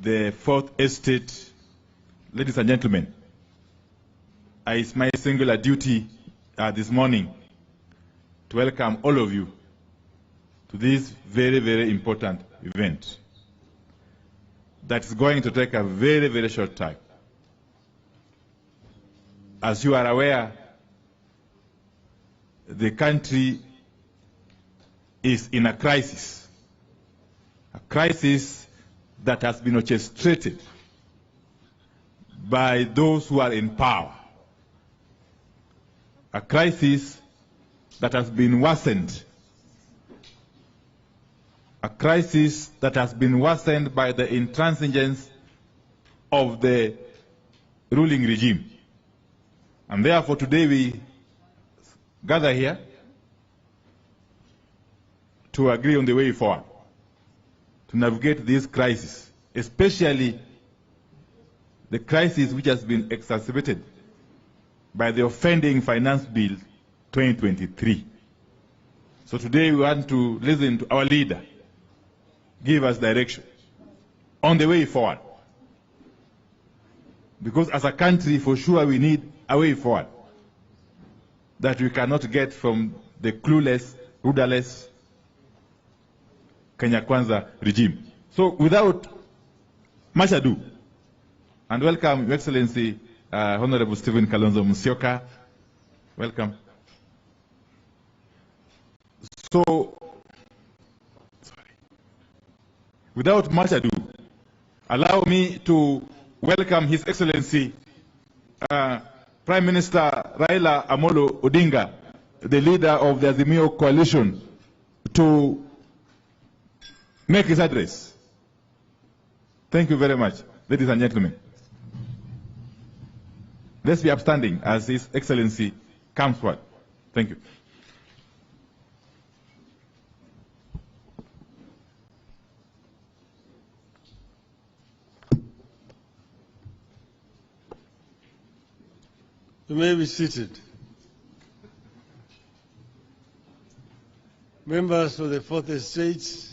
the Fourth Estate, ladies and gentlemen, it's my singular duty this morning to welcome all of you to this very, very important event that is going to take a very, very short time. As you are aware, the country is in a crisis that has been orchestrated by those who are in power, a crisis that has been worsened, by the intransigence of the ruling regime. And therefore today we gather here to agree on the way forward to navigate this crisis, especially the crisis which has been exacerbated by the offending Finance Bill 2023. So today we want to listen to our leader, give us direction on the way forward. Because as a country, for sure, we need a way forward that we cannot get from the clueless, rudderless Kenya Kwanza regime. So without much ado, and welcome Your Excellency Honorable Stephen Kalonzo Musyoka. Welcome. So, without much ado, allow me to welcome His Excellency Prime Minister Raila Amolo Odinga, the leader of the Azimio coalition, to make his address. Thank you very much, ladies and gentlemen. Let's be upstanding as His Excellency comes forward. Thank you. You may be seated. Members of the Fourth Estate,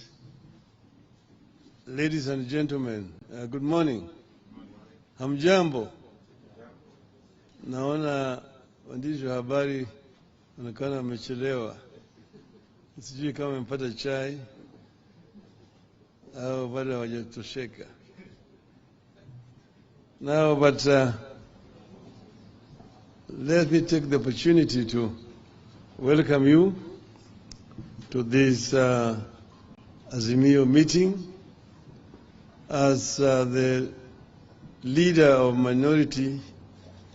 ladies and gentlemen, good morning. Hamjambo. Naona waandishi wa habari wanaonekana wamechelewa. Sijui kama mpata chai au bado hawajatosheka. Now, but let me take the opportunity to welcome you to this Azimio meeting. As the leader of minority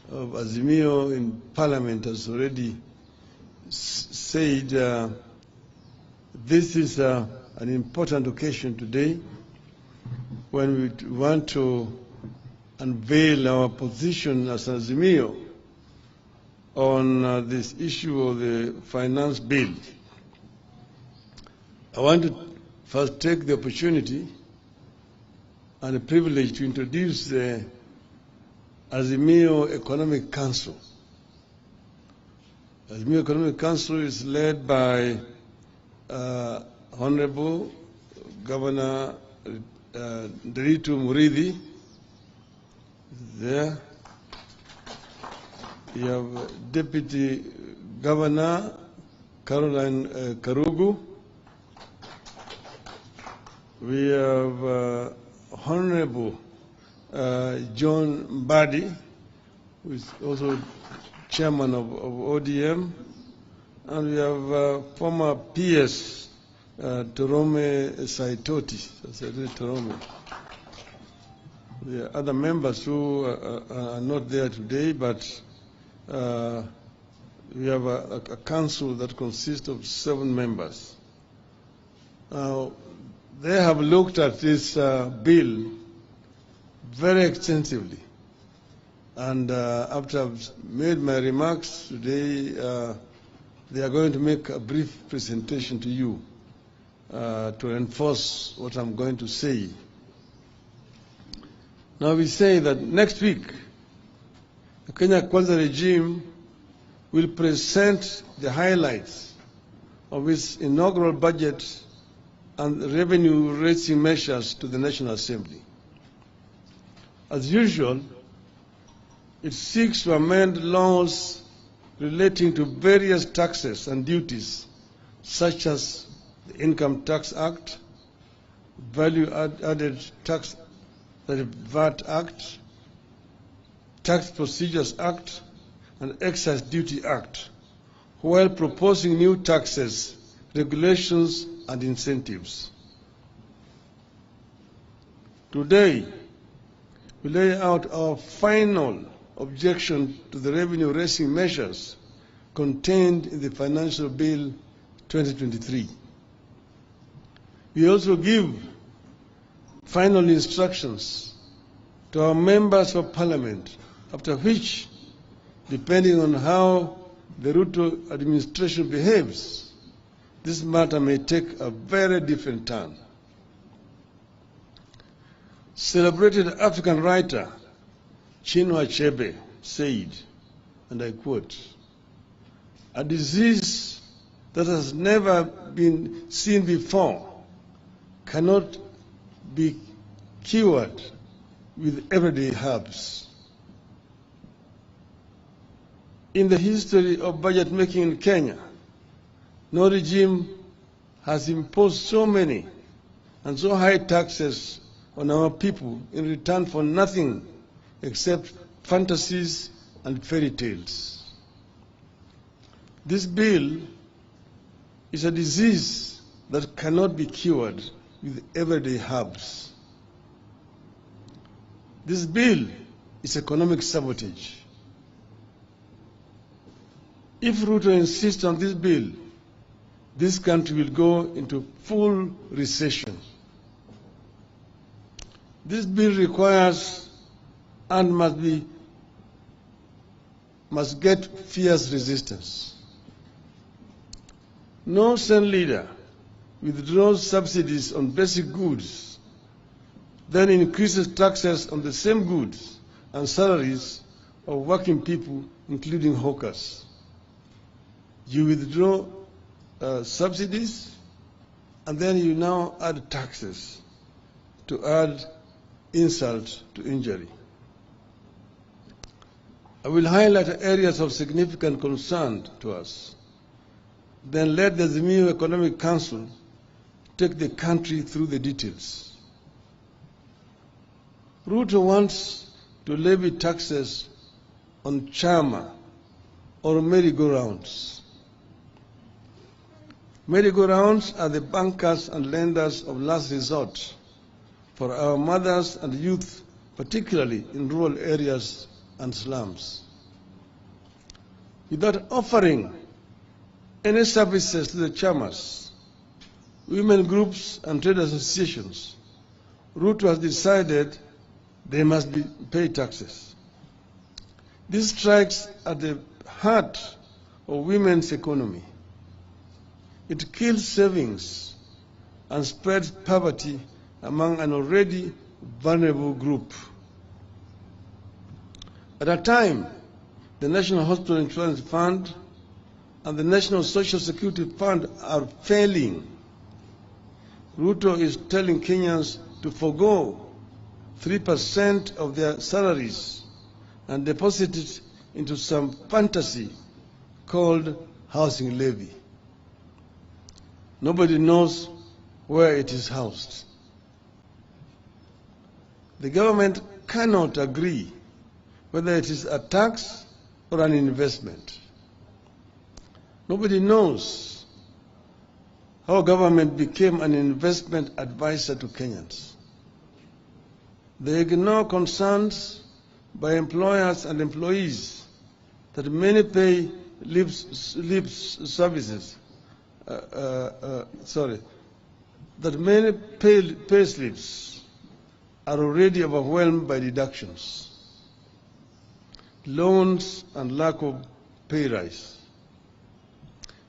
of Azimio in Parliament has already said, this is an important occasion today when we want to unveil our position as Azimio on this issue of the finance bill. I want to first take the opportunity and the privilege to introduce the Azimio Economic Council. Azimio Economic Council is led by Honorable Governor Nderitu Muridhi. There. You have Deputy Governor Caroline Karugu. We have Honorable John Mbadi, who is also chairman of ODM, and we have former PS Torome Saitoti. Torome. There are other members who are not there today, but we have a council that consists of 7 members. Now, they have looked at this bill very extensively, and after I've made my remarks today, they are going to make a brief presentation to you to enforce what I'm going to say. Now, we say that next week, the Kenya Kwanza regime will present the highlights of its inaugural budget and revenue-raising measures to the National Assembly. As usual, it seeks to amend laws relating to various taxes and duties, such as the Income Tax Act, Value Added Tax, the VAT Act, Tax Procedures Act, and Excise Duty Act, while proposing new taxes, regulations, and incentives. Today, we lay out our final objection to the revenue-raising measures contained in the Financial Bill 2023. We also give final instructions to our members of Parliament, after which, depending on how the Ruto administration behaves, this matter may take a very different turn. Celebrated African writer Chinua Achebe said, and I quote, "A disease that has never been seen before cannot be cured with everyday herbs." In the history of budget making in Kenya, no regime has imposed so many and so high taxes on our people in return for nothing except fantasies and fairy tales. This bill is a disease that cannot be cured with everyday herbs. This bill is economic sabotage. If Ruto insists on this bill, this country will go into full recession. This bill requires and must get fierce resistance. No Senate leader withdraws subsidies on basic goods, then increases taxes on the same goods and salaries of working people, including hawkers. You withdraw subsidies, and then you now add taxes to add insult to injury. I will highlight areas of significant concern to us. Then let the Azimio Economic Council take the country through the details. Ruto wants to levy taxes on chama or merry-go-rounds. Merry-go-rounds are the bankers and lenders of last resort for our mothers and youth, particularly in rural areas and slums. Without offering any services to the chamas, women groups and trade associations, Ruto has decided they must pay taxes. This strikes at the heart of women's economy. It kills savings and spreads poverty among an already vulnerable group. At a time, the National Hospital Insurance Fund and the National Social Security Fund are failing. Ruto is telling Kenyans to forego 3% of their salaries and deposit it into some fantasy called housing levy. Nobody knows where it is housed. The government cannot agree whether it is a tax or an investment. Nobody knows how government became an investment advisor to Kenyans. They ignore concerns by employers and employees that many pay that many pay slips are already overwhelmed by deductions, loans, and lack of pay rise.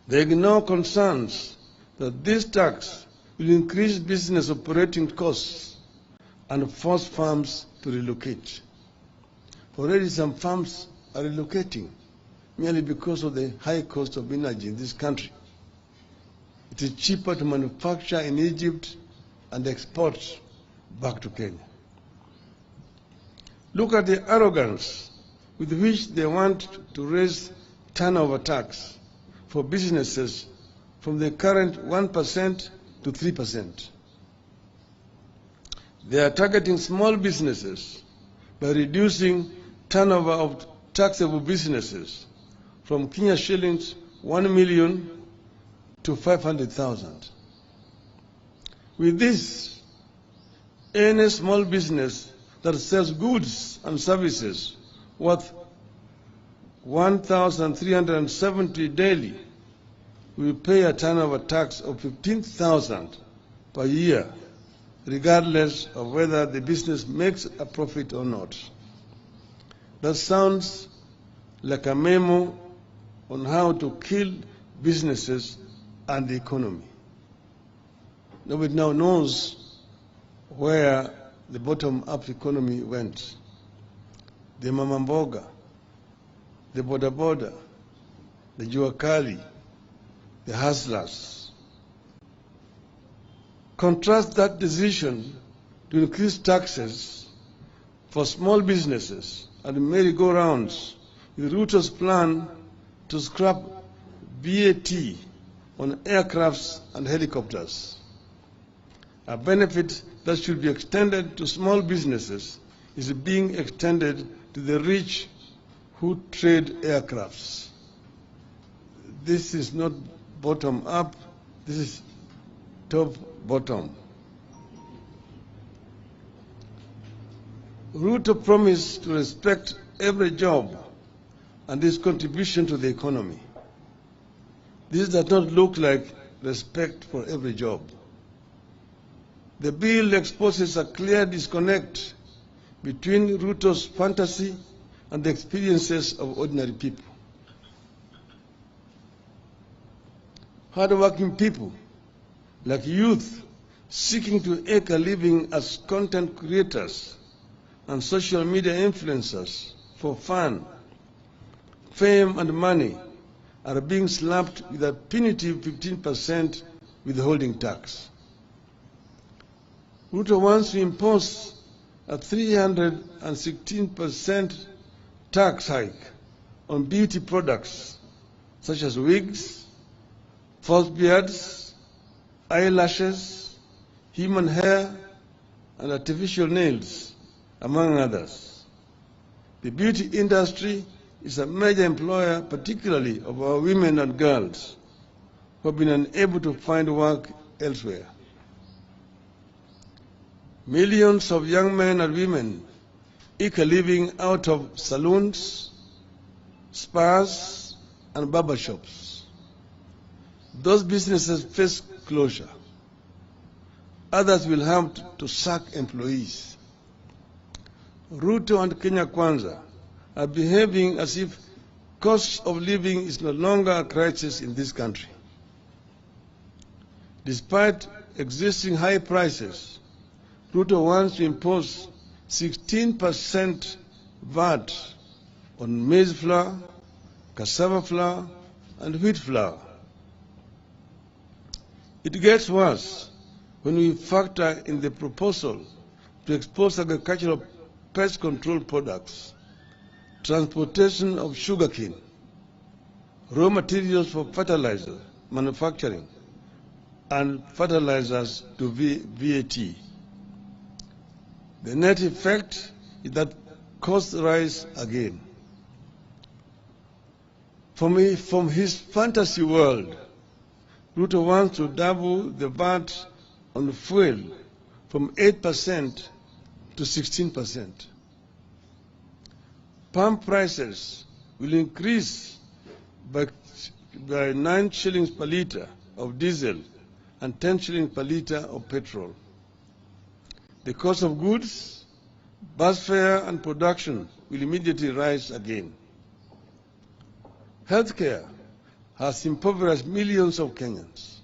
They ignore concerns that this tax will increase business operating costs and force farms to relocate. Already some farms are relocating merely because of the high cost of energy in this country. It is cheaper to manufacture in Egypt and export back to Kenya. Look at the arrogance with which they want to raise turnover tax for businesses from the current 1% to 3%. They are targeting small businesses by reducing turnover of taxable businesses from Kenya shillings 1 million to 500,000. With this, any small business that sells goods and services worth 1,370 daily will pay a turnover tax of 15,000 per year, regardless of whether the business makes a profit or not. That sounds like a memo on how to kill businesses and the economy. Nobody now knows where the bottom-up economy went. The mama mboga, the boda boda, the juakali, the hustlers. Contrast that decision to increase taxes for small businesses and merry-go-rounds with Ruto's plan to scrap VAT on aircrafts and helicopters, a benefit that should be extended to small businesses is being extended to the rich who trade aircrafts. This is not bottom-up, this is top-bottom. Ruto promised to respect every job and its contribution to the economy. This does not look like respect for every job. The bill exposes a clear disconnect between Ruto's fantasy and the experiences of ordinary people. Hard-working people, like youth seeking to make a living as content creators and social media influencers for fun, fame, and money, are being slapped with a punitive 15% withholding tax. Ruto wants to impose a 316% tax hike on beauty products such as wigs, false beards, eyelashes, human hair, and artificial nails, among others. The beauty industry is a major employer, particularly of our women and girls who have been unable to find work elsewhere. Millions of young men and women eke a living out of saloons, spas, and barbershops. Those businesses face closure. Others will have to sack employees. Ruto and Kenya Kwanza are behaving as if cost of living is no longer a crisis in this country. Despite existing high prices, Ruto wants to impose 16% VAT on maize flour, cassava flour, and wheat flour. It gets worse when we factor in the proposal to expose agricultural pest control products, transportation of sugarcane, raw materials for fertilizer manufacturing, and fertilizers to VAT. The net effect is that costs rise again. From his fantasy world, Ruto wants to double the VAT on fuel from 8% to 16%. Palm prices will increase by 9 shillings per litre of diesel and 10 shillings per litre of petrol. The cost of goods, bus fare, and production will immediately rise again. Healthcare has impoverished millions of Kenyans.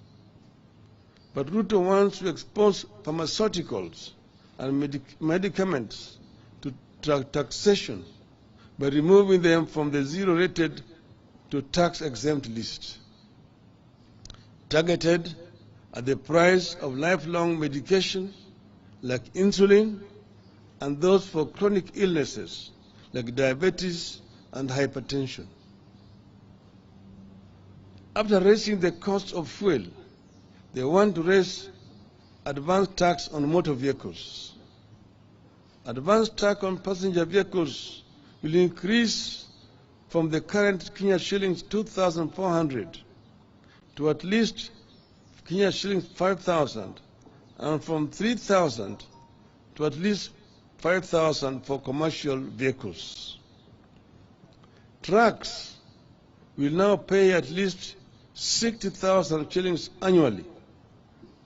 But Ruto wants to expose pharmaceuticals and medicaments to taxation by removing them from the zero-rated to tax-exempt list, targeted at the price of lifelong medication like insulin, and those for chronic illnesses like diabetes and hypertension. After raising the cost of fuel, they want to raise advance tax on motor vehicles. Advance tax on passenger vehicles will increase from the current Kenya shillings 2,400 to at least Kenya shillings 5,000, and from 3,000 to at least 5,000 for commercial vehicles. Trucks will now pay at least 60,000 shillings annually,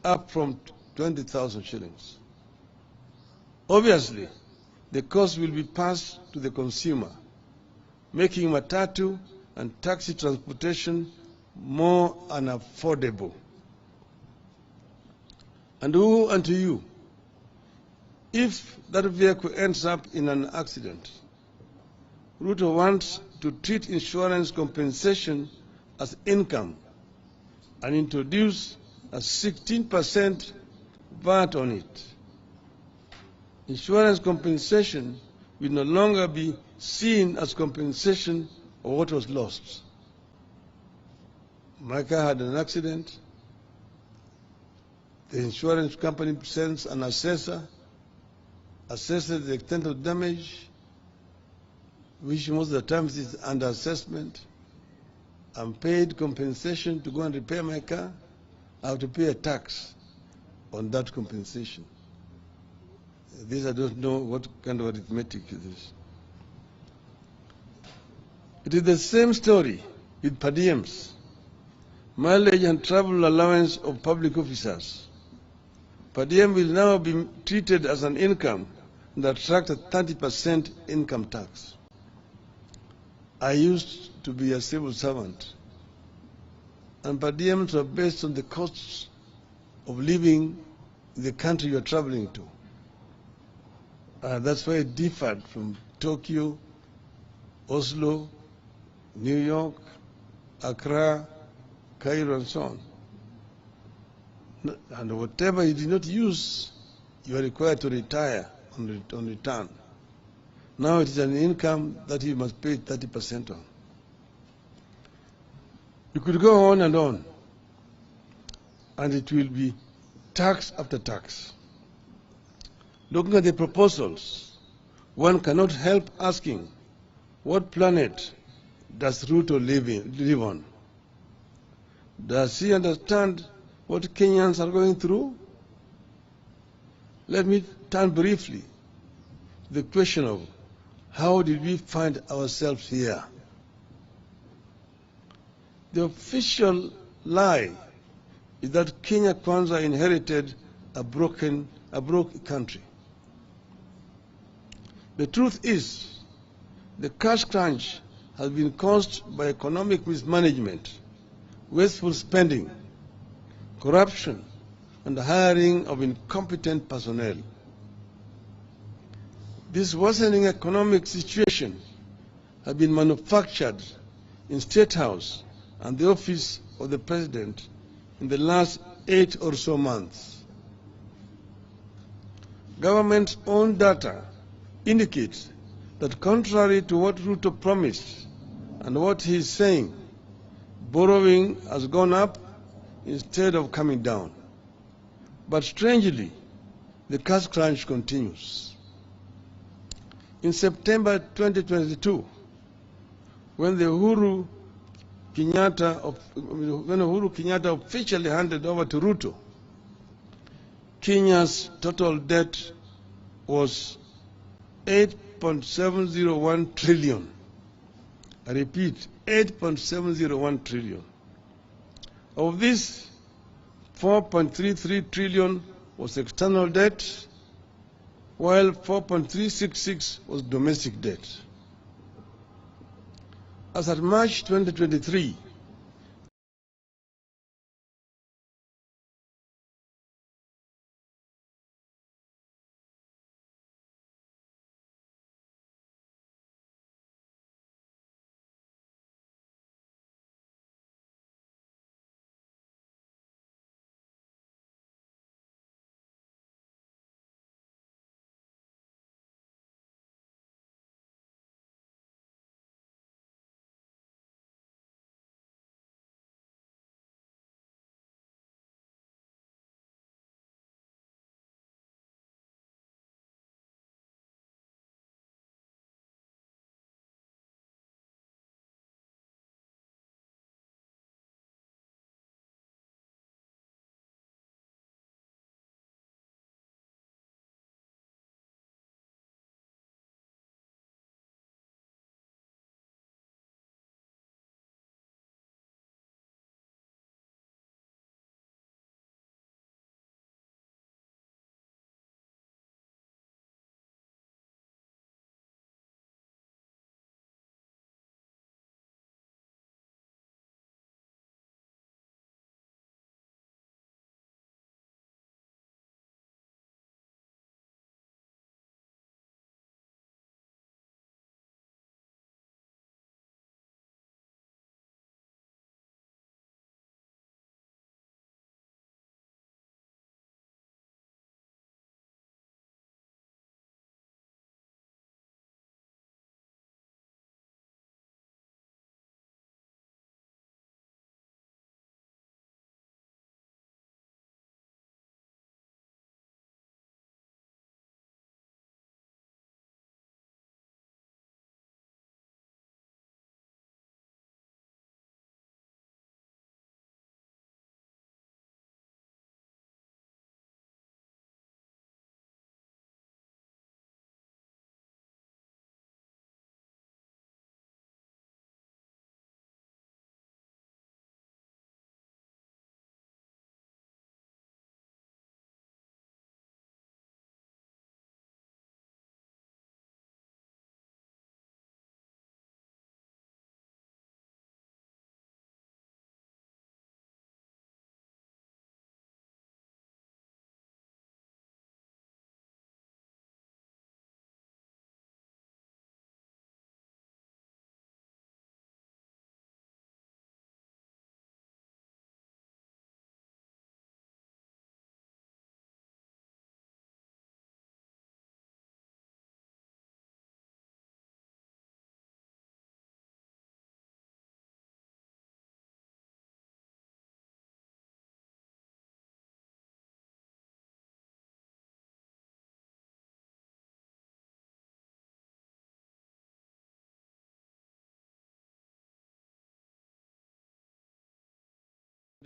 up from 20,000 shillings. Obviously, the cost will be passed to the consumer, making matatu and taxi transportation more unaffordable. And woe unto you if that vehicle ends up in an accident. Ruto wants to treat insurance compensation as income and introduce a 16% VAT on it. Insurance compensation will no longer be seen as compensation of what was lost. My car had an accident. The insurance company sends an assessor, assesses the extent of damage, which most of the times is under assessment. I'm paid compensation to go and repair my car. I have to pay a tax on that compensation. This I don't know what kind of arithmetic it is. It is the same story with per diems, mileage and travel allowance of public officers. Per diem will now be treated as an income and attract a 30% income tax. I used to be a civil servant, and per diems are based on the costs of living in the country you are traveling to. That's why it differed from Tokyo, Oslo, New York, Accra, Cairo, and so on. And whatever you did not use, you are required to retire on return. Now it is an income that you must pay 30% on. You could go on, and it will be tax after tax. Looking at the proposals, one cannot help asking, what planet does Ruto live on? Does he understand what Kenyans are going through? Let me turn briefly to the question of how did we find ourselves here? The official lie is that Kenya Kwanza inherited a broke country. The truth is, the cash crunch has been caused by economic mismanagement, wasteful spending, corruption, and the hiring of incompetent personnel. This worsening economic situation has been manufactured in State House and the office of the President in the last 8 or so months. Government's own data indicates that contrary to what Ruto promised and what he is saying, borrowing has gone up instead of coming down. But strangely, the cash crunch continues. In September 2022, when Uhuru Kenyatta officially handed over to Ruto, Kenya's total debt was 8.701 trillion. I repeat, 8.701 trillion. Of this, 4.33 trillion was external debt, while 4.366 was domestic debt. As at March 2023,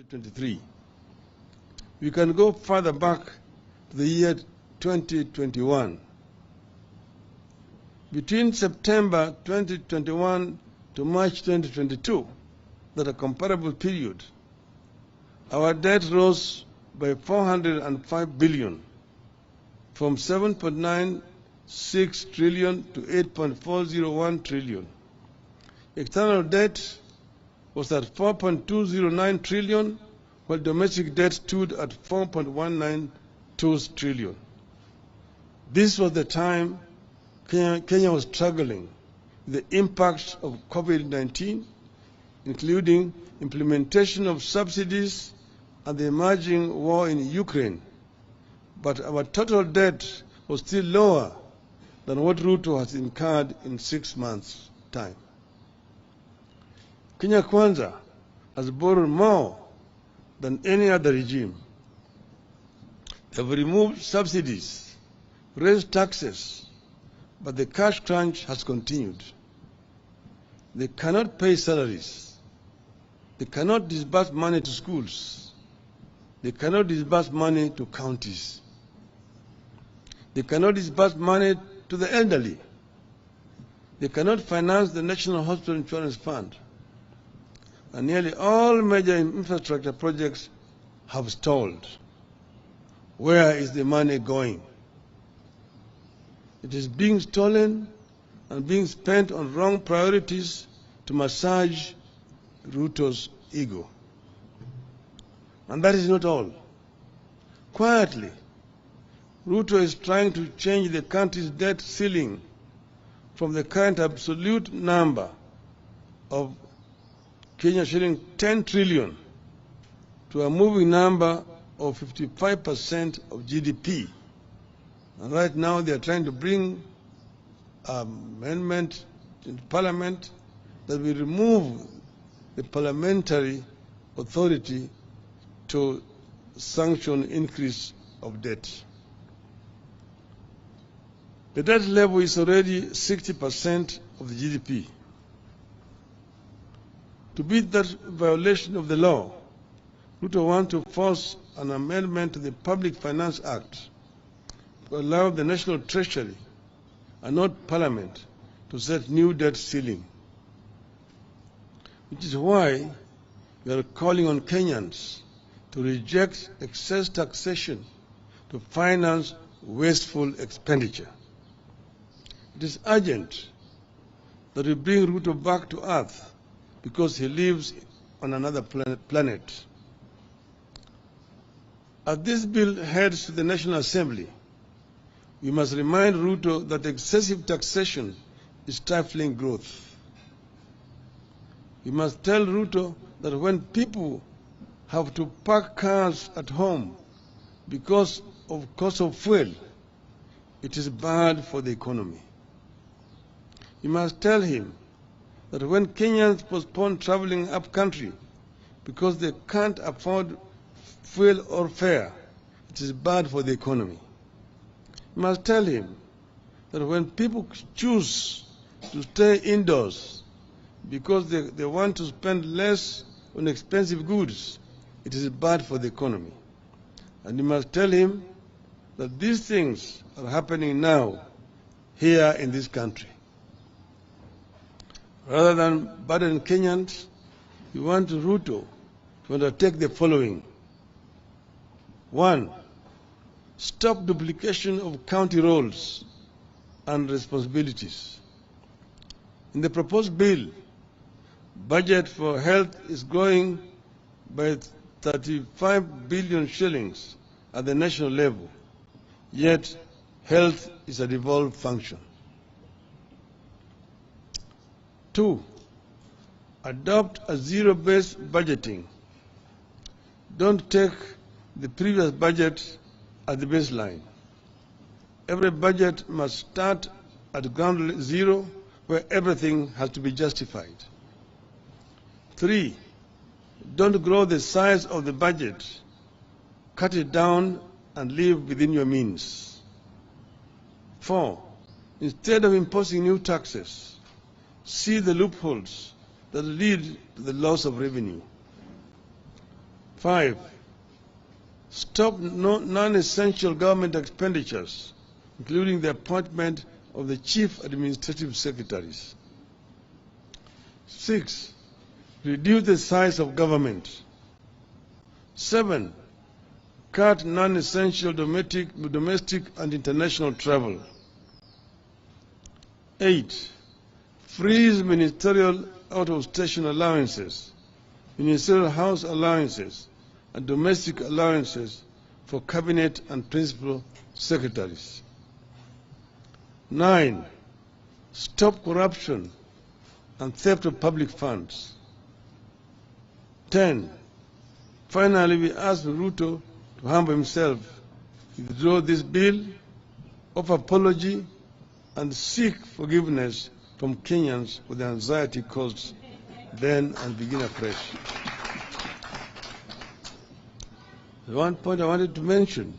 2023. We can go further back to the year 2021. Between September 2021 to March 2022, that a comparable period, our debt rose by 405 billion, from 7.96 trillion to 8.401 trillion. External debt was at 4.209 trillion, while domestic debt stood at 4.192 trillion. This was the time Kenya was struggling with the impacts of COVID-19, including implementation of subsidies and the emerging war in Ukraine. But our total debt was still lower than what Ruto has incurred in 6 months' time. Kenya Kwanza has borrowed more than any other regime. They have removed subsidies, raised taxes, but the cash crunch has continued. They cannot pay salaries. They cannot disburse money to schools. They cannot disburse money to counties. They cannot disburse money to the elderly. They cannot finance the National Hospital Insurance Fund. And nearly all major infrastructure projects have stalled. Where is the money going? It is being stolen and being spent on wrong priorities to massage Ruto's ego. And that is not all. Quietly, Ruto is trying to change the country's debt ceiling from the current absolute number of Kenya shilling 10 trillion to a moving number of 55% of GDP. And right now they are trying to bring an amendment in Parliament that will remove the parliamentary authority to sanction increase of debt. The debt level is already 60% of the GDP. To beat that violation of the law, Ruto wants to force an amendment to the Public Finance Act to allow the National Treasury and not Parliament to set new debt ceiling. Which is why we are calling on Kenyans to reject excess taxation to finance wasteful expenditure. It is urgent that we bring Ruto back to earth because he lives on another planet. As this bill heads to the National Assembly, we must remind Ruto that excessive taxation is stifling growth. We must tell Ruto that when people have to park cars at home because of cost of fuel, it is bad for the economy. We must tell him that when Kenyans postpone traveling up country because they can't afford fuel or fare, it is bad for the economy. We must tell him that when people choose to stay indoors because they want to spend less on expensive goods, it is bad for the economy. And we must tell him that these things are happening now, here in this country. Rather than burden Kenyans, we want Ruto to undertake the following. 1. Stop duplication of county roles and responsibilities. In the proposed bill, budget for health is growing by 35 billion shillings at the national level, yet health is a devolved function. 2. Adopt a zero-based budgeting. Don't take the previous budget as the baseline. Every budget must start at ground zero, where everything has to be justified. 3. Don't grow the size of the budget. Cut it down and live within your means. 4. Instead of imposing new taxes, see the loopholes that lead to the loss of revenue. 5, stop non-essential government expenditures, including the appointment of the chief administrative secretaries. 6, reduce the size of government. 7, cut non-essential domestic and international travel. 8, freeze ministerial out-of-station allowances, ministerial house allowances, and domestic allowances for cabinet and principal secretaries. 9, stop corruption and theft of public funds. 10, finally, we ask Ruto to humble himself, withdraw this bill, offer apology, and seek forgiveness from Kenyans for the anxiety caused then and begin afresh. One point I wanted to mention,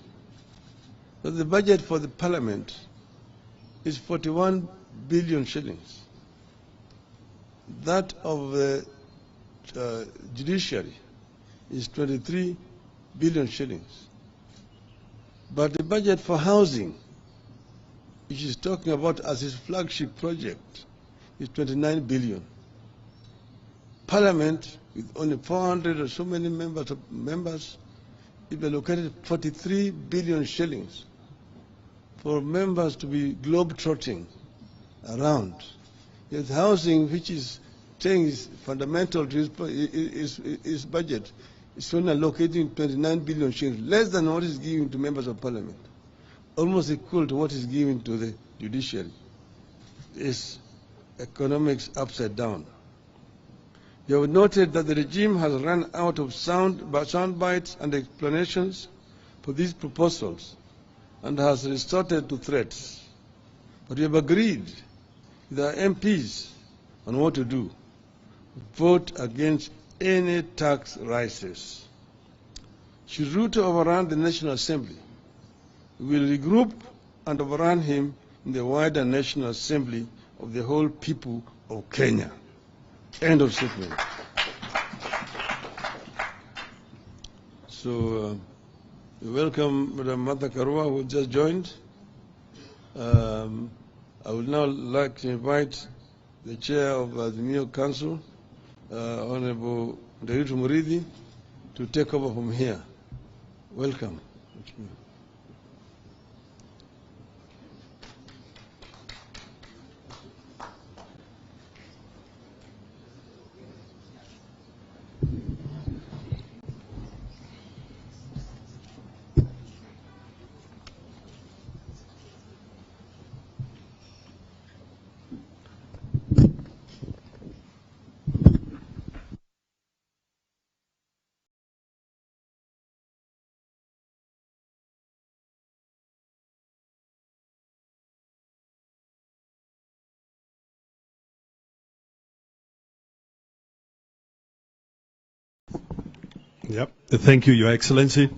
that the budget for the parliament is 41 billion shillings. That of the judiciary is 23 billion shillings. But the budget for housing, which is talking about as its flagship project, is 29 billion. Parliament, with only 400 or so many members, it allocated 43 billion shillings for members to be globe-trotting around. Yet housing, which is saying is fundamental to his budget, is only allocating 29 billion shillings, less than what is given to members of parliament, almost equal to what is given to the judiciary. It's economics upside down. You have noted that the regime has run out of sound bites and explanations for these proposals and has resorted to threats. But we have agreed with our MPs on what to do. Vote against any tax rises. Should Ruto overrun the National Assembly, we will regroup and overrun him in the wider National Assembly of the whole people of Kenya. End of statement. So, we welcome Madam Martha Karua, who just joined. I would now like to invite the Chair of Azimio Council, Honorable Nderitu Muridhi, to take over from here. Welcome. Yep. Thank you, Your Excellency.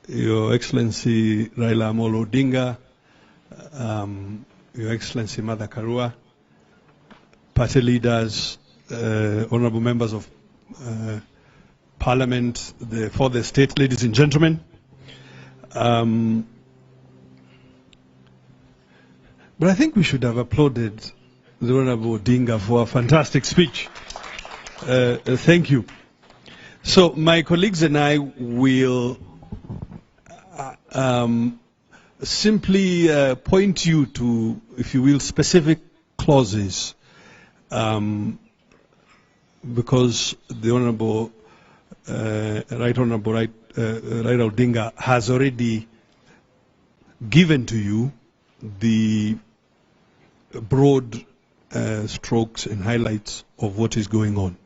Your Excellency Raila Amolo Odinga, Your Excellency Martha Karua, party leaders, honorable members of Parliament, for the state, ladies and gentlemen. But I think we should have applauded the Honorable Odinga for a fantastic speech. Thank you. So my colleagues and I will simply point you to, if you will, specific clauses, because the Honorable Right Raila Odinga has already given to you the broad strokes and highlights of what is going on.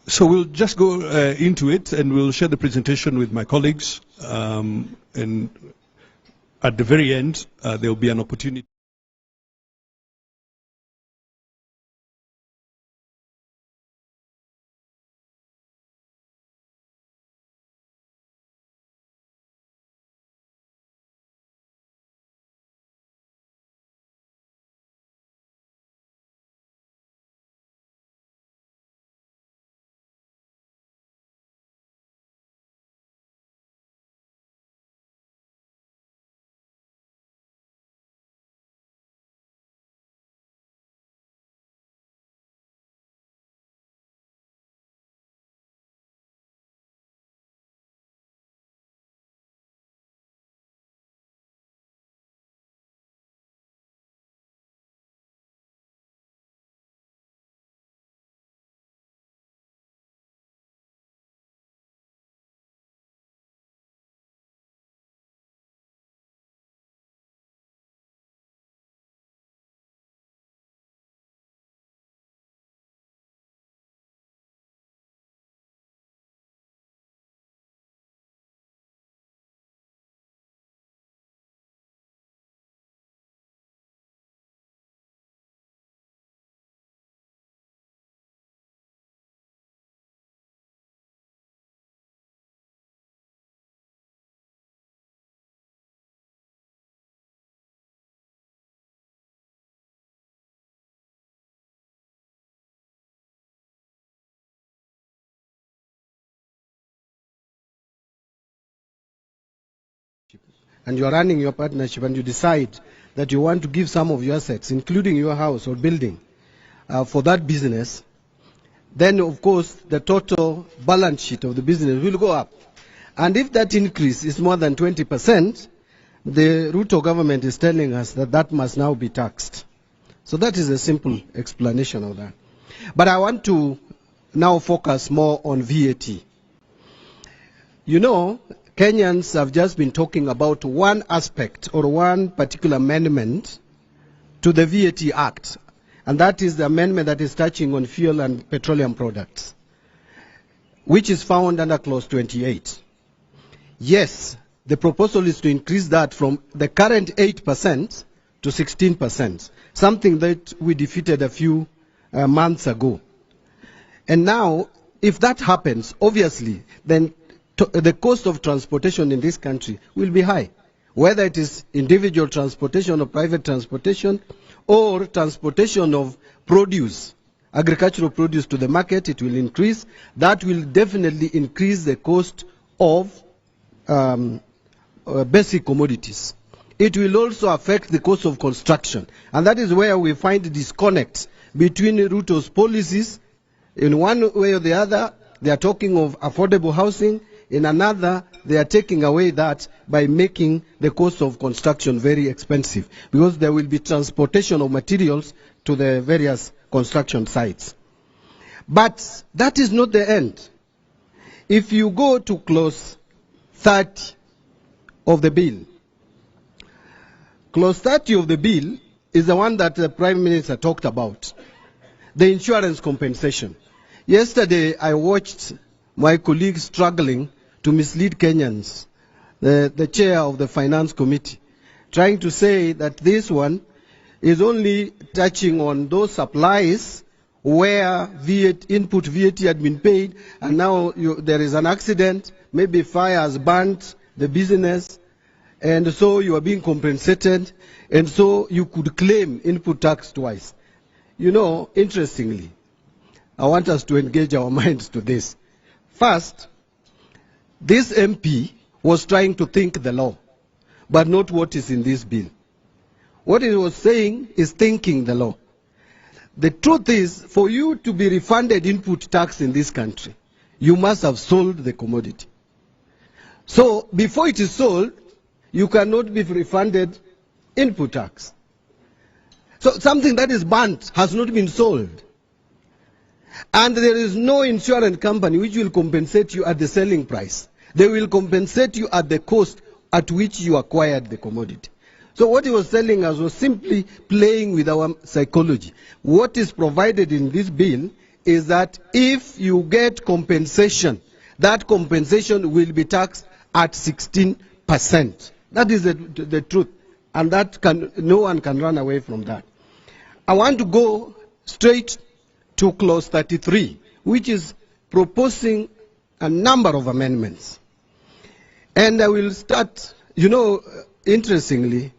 So we'll just go into it, and we'll share the presentation with my colleagues, and at the very end there will be an opportunity and you are running your partnership and you decide that you want to give some of your assets, including your house or building, for that business, then of course the total balance sheet of the business will go up. And if that increase is more than 20%, the Ruto government is telling us that that must now be taxed. So that is a simple explanation of that. But I want to now focus more on VAT. You know, Kenyans have just been talking about one aspect or one particular amendment to the VAT Act, and that is the amendment that is touching on fuel and petroleum products, which is found under Clause 28. Yes, the proposal is to increase that from the current 8% to 16%, something that we defeated a few months ago. And now, if that happens, obviously, then the cost of transportation in this country will be high, whether it is individual transportation or private transportation or transportation of produce, agricultural produce to the market, it will increase. That will definitely increase the cost of basic commodities. It will also affect the cost of construction, and that is where we find disconnect between Ruto's policies. In one way or the other, they are talking of affordable housing. In another, they are taking away that by making the cost of construction very expensive, because there will be transportation of materials to the various construction sites. But that is not the end. If you go to Clause 30 of the bill, Clause 30 of the bill is the one that the Prime Minister talked about, the insurance compensation. Yesterday, I watched my colleagues struggling to mislead Kenyans, the chair of the Finance Committee, trying to say that this one is only touching on those supplies where input VAT had been paid, and now there is an accident, maybe fire has burnt the business, and so you are being compensated, and so you could claim input tax twice. You know, interestingly, I want us to engage our minds to this. First, this MP was trying to think the law, but not what is in this bill. What he was saying is thinking the law. The truth is, for you to be refunded input tax in this country, you must have sold the commodity. So before it is sold, you cannot be refunded input tax. So something that is burnt has not been sold. And there is no insurance company which will compensate you at the selling price. They will compensate you at the cost at which you acquired the commodity. So what he was telling us was simply playing with our psychology. What is provided in this bill is that if you get compensation, that compensation will be taxed at 16%. That is the truth. And that no one can run away from that. I want to go straight to Clause 33, which is proposing a number of amendments. And I will start, you know, interestingly,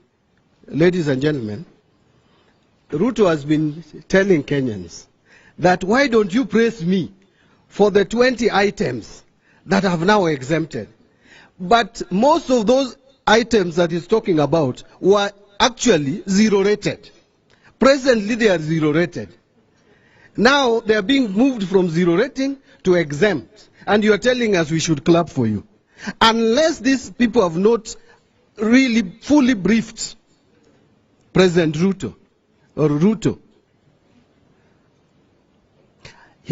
ladies and gentlemen, Ruto has been telling Kenyans that why don't you praise me for the 20 items that have now exempted. But most of those items that he's talking about were actually zero rated. Presently they are zero rated. Now they are being moved from zero rating to exempt. And you are telling us we should clap for you. Unless these people have not really fully briefed President Ruto, or Ruto,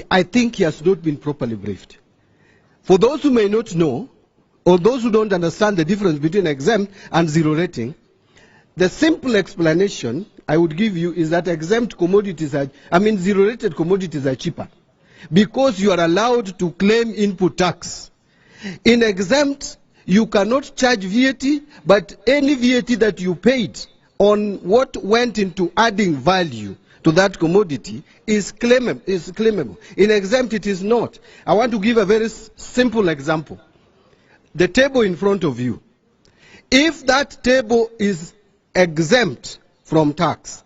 I think he has not been properly briefed. For those who may not know, or those who don't understand the difference between exempt and zero rating, the simple explanation I would give you is that exempt commodities zero rated commodities are cheaper because you are allowed to claim input tax. In exempt, you cannot charge VAT, but any VAT that you paid on what went into adding value to that commodity is claimable. In exempt, it is not. I want to give a very simple example. The table in front of you. If that table is exempt from tax,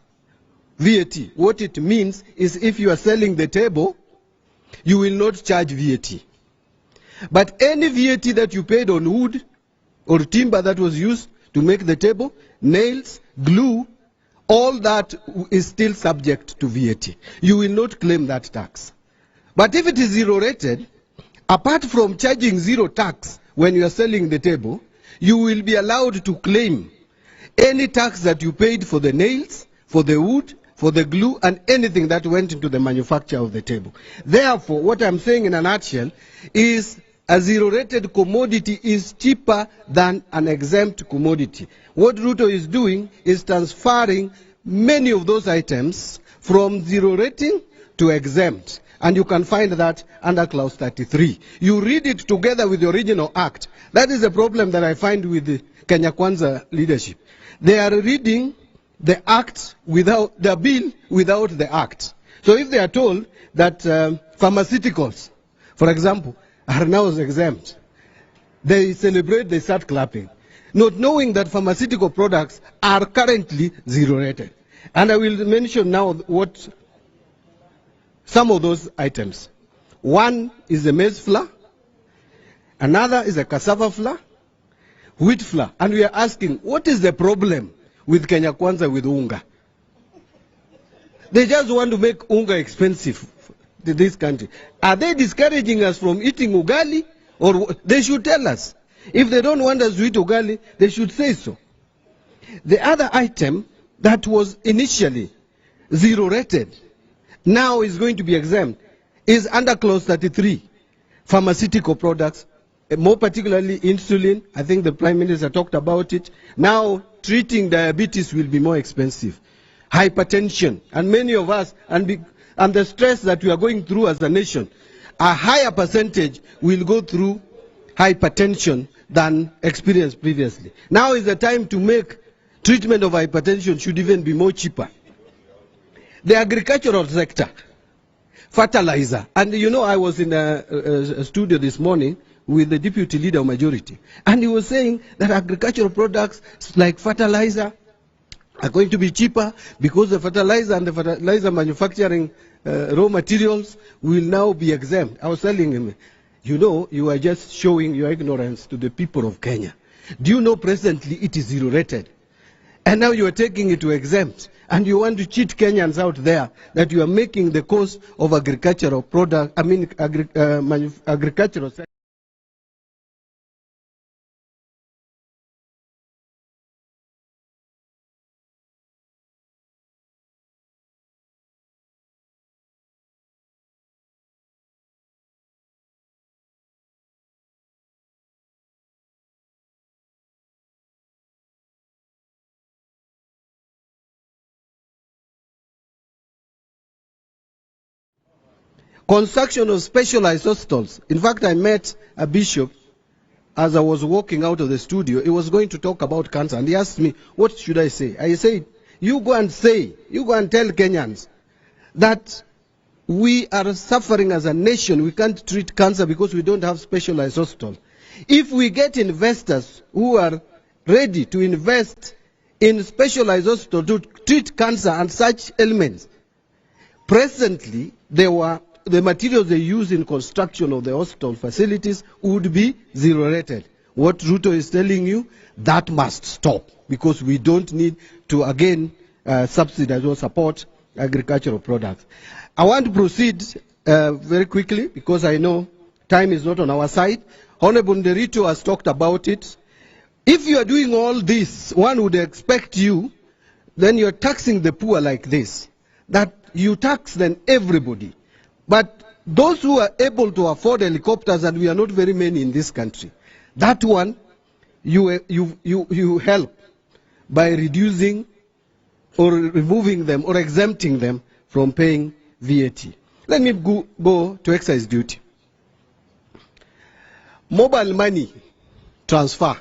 VAT, what it means is if you are selling the table, you will not charge VAT. But any VAT that you paid on wood or timber that was used to make the table, nails, glue, all that is still subject to VAT. You will not claim that tax. But if it is zero rated, apart from charging zero tax when you are selling the table, you will be allowed to claim any tax that you paid for the nails, for the wood, for the glue, and anything that went into the manufacture of the table. Therefore, what I'm saying in a nutshell is a zero-rated commodity is cheaper than an exempt commodity. What Ruto is doing is transferring many of those items from zero rating to exempt. And you can find that under clause 33. You read it together with the original act. That is a problem that I find with the Kenya Kwanza leadership. They are reading the act without the bill without the act. So if they are told that pharmaceuticals, for example, are now exempt, they celebrate, they start clapping, not knowing that pharmaceutical products are currently zero rated. And I will mention now what some of those items. One is the maize flour, another is a cassava flour, wheat flour, and we are asking, what is the problem with Kenya Kwanza with unga? They just want to make unga expensive in this country. Are they discouraging us from eating ugali? Or they should tell us. If they don't want us to eat ugali, they should say so. The other item that was initially zero rated, now is going to be exempt, is under clause 33, pharmaceutical products, more particularly insulin. I think the Prime Minister talked about it. Now treating diabetes will be more expensive. Hypertension, and many of us, and the stress that we are going through as a nation, a higher percentage will go through hypertension than experienced previously. Now is the time to make treatment of hypertension should even be more cheaper. The agricultural sector, fertilizer, and you know I was in a studio this morning with the deputy leader of majority, and he was saying that agricultural products like fertilizer are going to be cheaper because the fertilizer and the fertilizer manufacturing raw materials will now be exempt. I was telling him, you know, you are just showing your ignorance to the people of Kenya. Do you know presently it is zero rated? And now you are taking it to exempt. And you want to cheat Kenyans out there that you are making the cost of agricultural product, agricultural sector. Construction of specialized hospitals. In fact, I met a bishop as I was walking out of the studio. He was going to talk about cancer, and he asked me, what should I say? I said, you go and tell Kenyans that we are suffering as a nation. We can't treat cancer because we don't have specialized hospitals. If we get investors who are ready to invest in specialized hospitals to treat cancer and such ailments, presently the materials they use in construction of the hospital facilities would be zero rated. What Ruto is telling you, that must stop, because we don't need to again subsidize or support agricultural products. I want to proceed very quickly because I know time is not on our side. Honorable Nderito has talked about it. If you are doing all this, one would expect you, then you're taxing the poor like this, that you tax then everybody. But those who are able to afford helicopters, and we are not very many in this country, that one you help by reducing or removing them or exempting them from paying VAT. Let me go to excise duty. Mobile money transfer.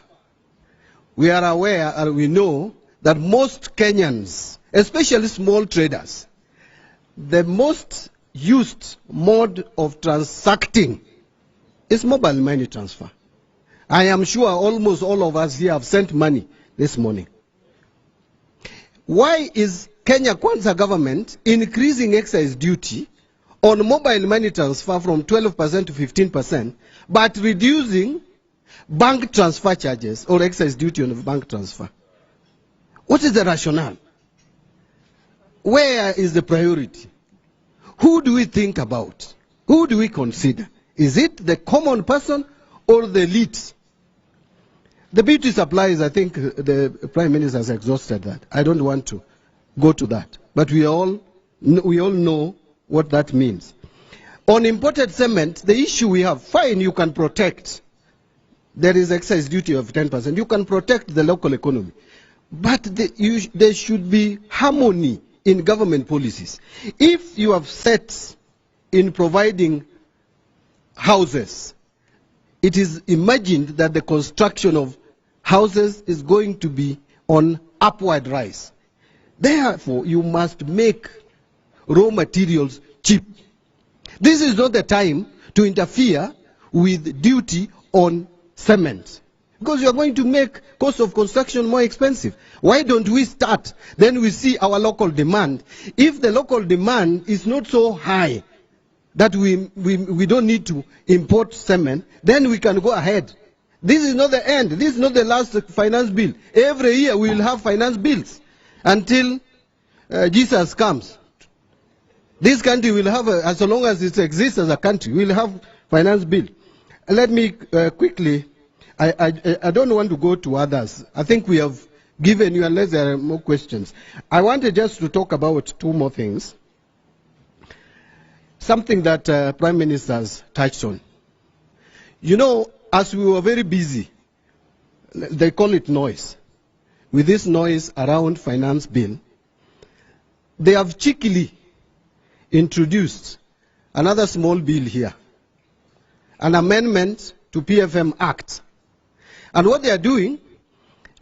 We are aware and we know that most Kenyans, especially small traders, the most used mode of transacting is mobile money transfer. I am sure almost all of us here have sent money this morning. Why is Kenya Kwanza government increasing excise duty on mobile money transfer from 12% to 15%, but reducing bank transfer charges or excise duty on bank transfer. What is the rationale? Where is the priority? Who do we think about? Who do we consider? Is it the common person or the elite? The beauty supplies, I think the Prime Minister has exhausted that. I don't want to go to that. But we all know what that means. On imported cement, the issue we have, fine, you can protect. There is excise duty of 10%. You can protect the local economy. But there should be harmony in government policies. If you have set in providing houses, it is imagined that the construction of houses is going to be on upward rise. Therefore, you must make raw materials cheap. This is not the time to interfere with duty on cement, because you are going to make cost of construction more expensive. Why don't we start? Then we see our local demand. If the local demand is not so high that we don't need to import cement, then we can go ahead. This is not the end. This is not the last finance bill. Every year we will have finance bills until Jesus comes. This country will have, as long as it exists as a country, we will have finance bill. Let me quickly, I don't want to go to others. I think we have given you, unless there are more questions. I wanted just to talk about two more things. Something that Prime Minister has touched on. You know, as we were very busy, they call it noise, with this noise around finance bill, they have cheekily introduced another small bill here, an amendment to PFM Act. And what they are doing,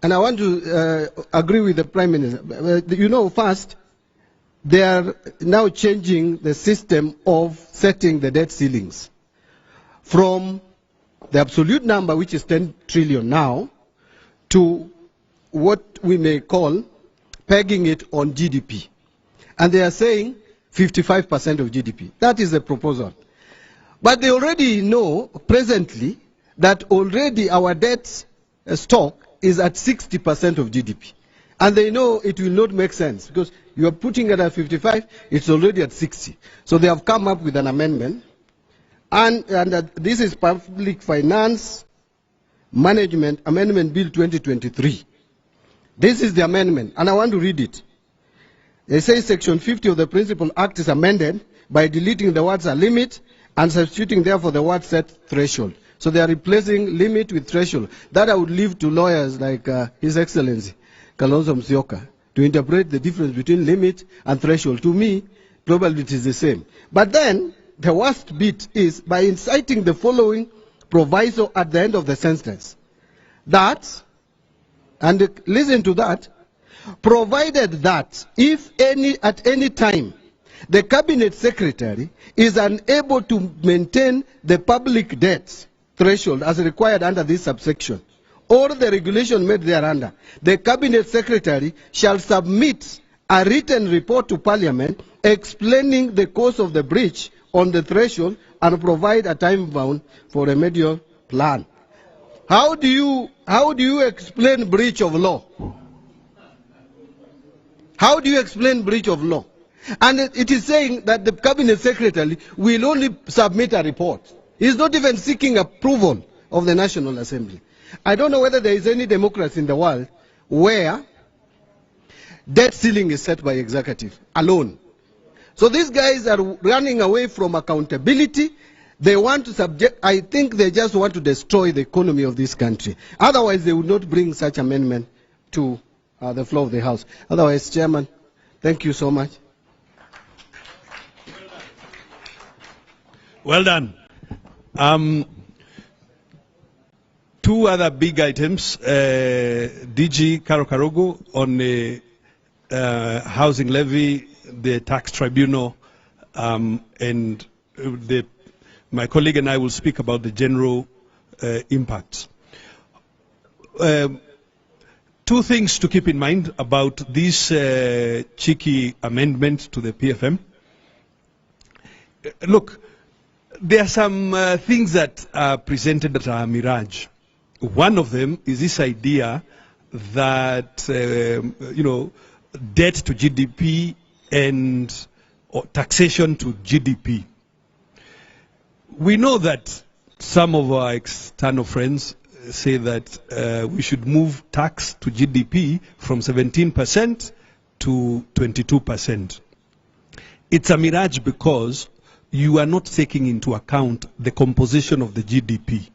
and I want to agree with the Prime Minister, you know, first, they are now changing the system of setting the debt ceilings from the absolute number, which is 10 trillion now, to what we may call pegging it on GDP. And they are saying 55% of GDP. That is the proposal. But they already know presently that already our debt stock is at 60% of GDP. And they know it will not make sense because you are putting it at 55, it's already at 60. So they have come up with an amendment. And this is Public Finance Management Amendment Bill 2023. This is the amendment, and I want to read it. They say Section 50 of the Principal Act is amended by deleting the words "a limit" and substituting therefore the word "set threshold." So they are replacing limit with threshold. That I would leave to lawyers like His Excellency Kalonzo Musyoka to interpret the difference between limit and threshold. To me, probably it is the same. But then, the worst bit is by inciting the following proviso at the end of the sentence. That, and listen to that, provided that if at any time the Cabinet Secretary is unable to maintain the public debt threshold as required under this subsection, or the regulation made thereunder, the Cabinet Secretary shall submit a written report to Parliament explaining the cause of the breach on the threshold and provide a time bound for a remedial plan. How do you explain breach of law? How do you explain breach of law? And it is saying that the Cabinet Secretary will only submit a report. He is not even seeking approval of the National Assembly. I don't know whether there is any democracy in the world where debt ceiling is set by executive alone. So these guys are running away from accountability. They want to subject, I think they just want to destroy the economy of this country. Otherwise, they would not bring such amendment to the floor of the House. Otherwise, Chairman, thank you so much. Well done. Two other big items. DG Karo Karogo on the housing levy, the tax tribunal, and my colleague and I will speak about the general impacts. Two things to keep in mind about this cheeky amendment to the PFM. Look, there are some things that are presented that are a mirage. One of them is this idea that, debt to GDP and taxation to GDP. We know that some of our external friends say that we should move tax to GDP from 17% to 22%. It's a mirage because you are not taking into account the composition of the GDP.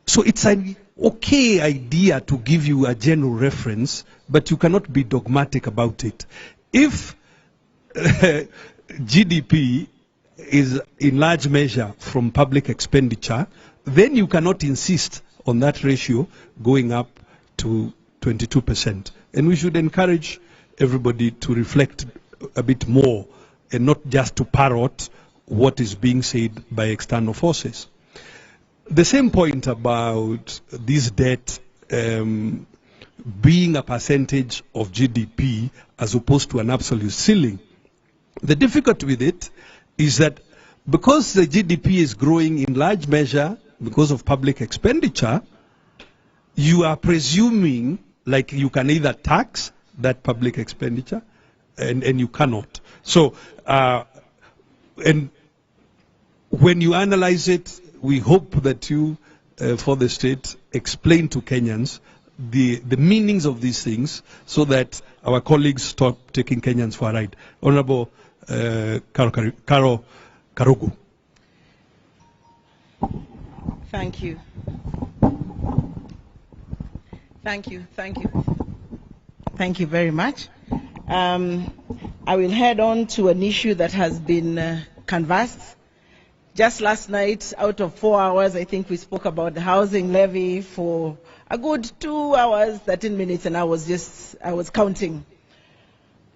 So it's an okay idea to give you a general reference, but you cannot be dogmatic about it. If GDP is in large measure from public expenditure, then you cannot insist on that ratio going up to 22%. And we should encourage everybody to reflect a bit more and not just to parrot what is being said by external forces. The same point about this debt being a percentage of GDP as opposed to an absolute ceiling. The difficulty with it is that because the GDP is growing in large measure because of public expenditure, you are presuming like you can either tax that public expenditure and you cannot. So, and when you analyze it, we hope that you, for the state, explain to Kenyans the meanings of these things so that our colleagues stop taking Kenyans for a ride. Honorable Karo Karugu. Thank you. Thank you. Thank you. Thank you very much. I will head on to an issue that has been canvassed. Just last night, out of 4 hours, I think we spoke about the housing levy for a good 2 hours, 13 minutes, and I was counting.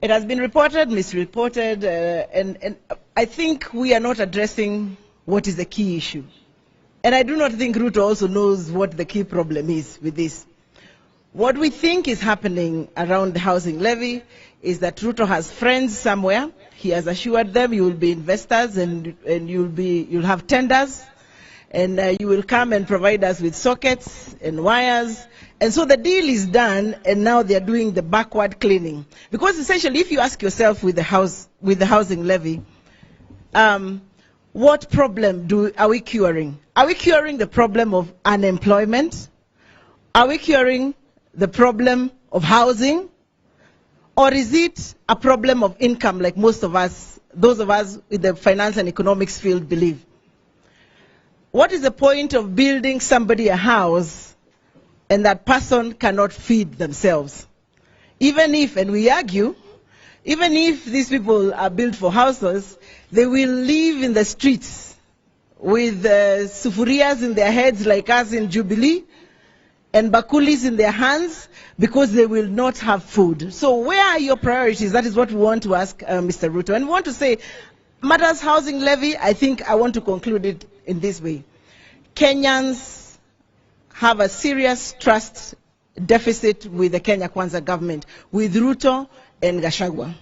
It has been reported, misreported, and I think we are not addressing what is the key issue. And I do not think Ruto also knows what the key problem is with this. What we think is happening around the housing levy is that Ruto has friends somewhere. He has assured them you will be investors and you'll have tenders and you will come and provide us with sockets and wires. And so the deal is done, and now they're doing the backward cleaning. Because essentially, if you ask yourself with the housing levy, what problem are we curing? Are we curing the problem of unemployment? Are we curing the problem of housing? Or is it a problem of income like most of us, those of us in the finance and economics field believe? What is the point of building somebody a house and that person cannot feed themselves? Even if, and we argue, even if these people are built for houses, they will live in the streets with sufurias in their heads like us in Jubilee and bakulis in their hands because they will not have food. So where are your priorities? That is what we want to ask Mr. Ruto. And we want to say, matters housing levy, I think I want to conclude it in this way. Kenyans have a serious trust deficit with the Kenya Kwanza government, with Ruto and Gachagua.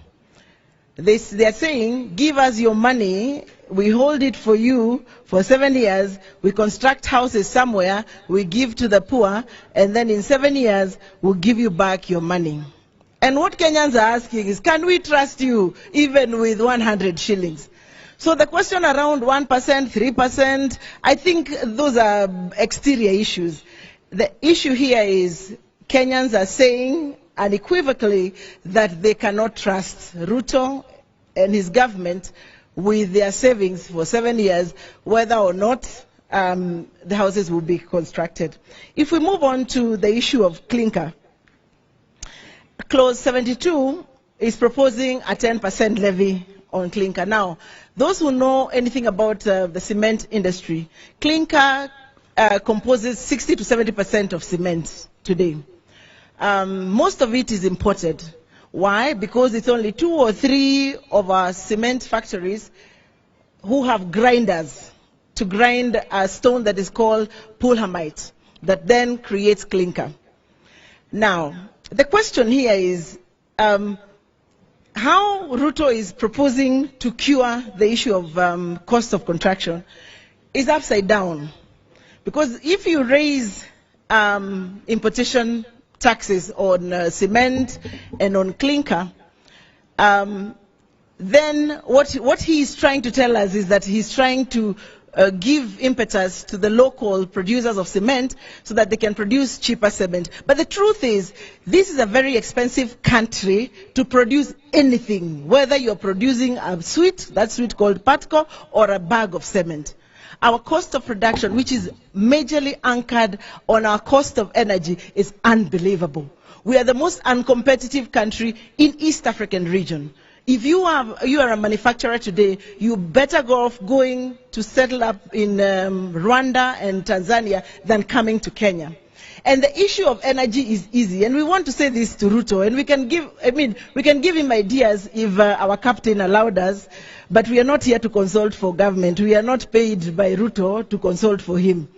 They are saying, give us your money, we hold it for you for 7 years, we construct houses somewhere, we give to the poor, and then in 7 years, we'll give you back your money. And what Kenyans are asking is, can we trust you even with 100 shillings? So the question around 1%, 3%, I think those are exterior issues. The issue here is Kenyans are saying unequivocally that they cannot trust Ruto and his government with their savings for 7 years, whether or not the houses will be constructed. If we move on to the issue of clinker, Clause 72 is proposing a 10% levy on clinker. Now, those who know anything about the cement industry, clinker composes 60 to 70% of cement today. Most of it is imported. Why? Because it's only 2 or 3 of our cement factories who have grinders to grind a stone that is called pulhamite that then creates clinker. Now, the question here is how Ruto is proposing to cure the issue of cost of construction is upside down. Because if you raise importation taxes on cement and on clinker, then what he is trying to tell us is that he's trying to give impetus to the local producers of cement so that they can produce cheaper cement. But the truth is, this is a very expensive country to produce anything, whether you're producing a sweet, that sweet called patco, or a bag of cement. Our cost of production, which is majorly anchored on our cost of energy, is unbelievable. We are the most uncompetitive country in East African region. If you are a manufacturer today, you better go off going to settle up in Rwanda and Tanzania than coming to Kenya. And the issue of energy is easy, and we want to say this to Ruto, and we can give him ideas if our captain allowed us, but we are not here to consult for government. We are not paid by Ruto to consult for him.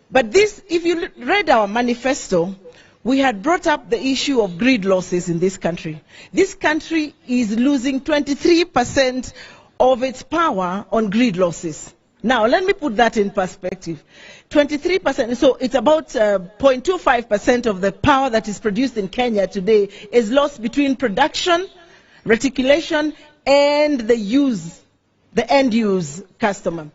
But this, if you read our manifesto, we had brought up the issue of grid losses in this country. This country is losing 23% of its power on grid losses. Now, let me put that in perspective. 23%, so it's about 0.25% of the power that is produced in Kenya today is lost between production, reticulation, and the end-use customer.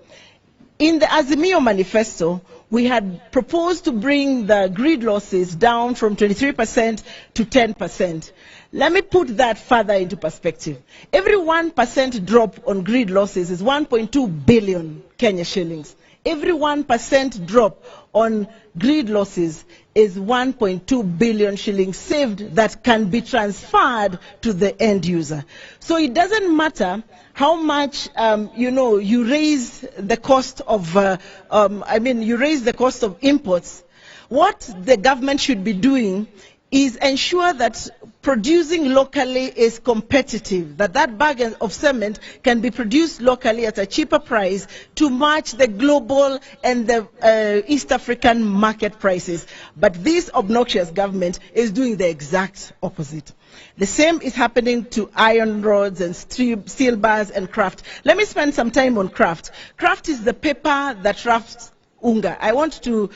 In the Azimio manifesto, we had proposed to bring the grid losses down from 23% to 10%. Let me put that further into perspective. Every 1% drop on grid losses is 1.2 billion Kenya shillings. Every 1% drop on grid losses is 1.2 billion shillings saved that can be transferred to the end user. So it doesn't matter how much you raise the cost of you raise the cost of imports. What the government should be doing is ensure that producing locally is competitive, that bag of cement can be produced locally at a cheaper price to match the global and the East African market prices. But this obnoxious government is doing the exact opposite. The same is happening to iron rods and steel bars and kraft. Let me spend some time on kraft. Kraft is the paper that wraps unga. I want to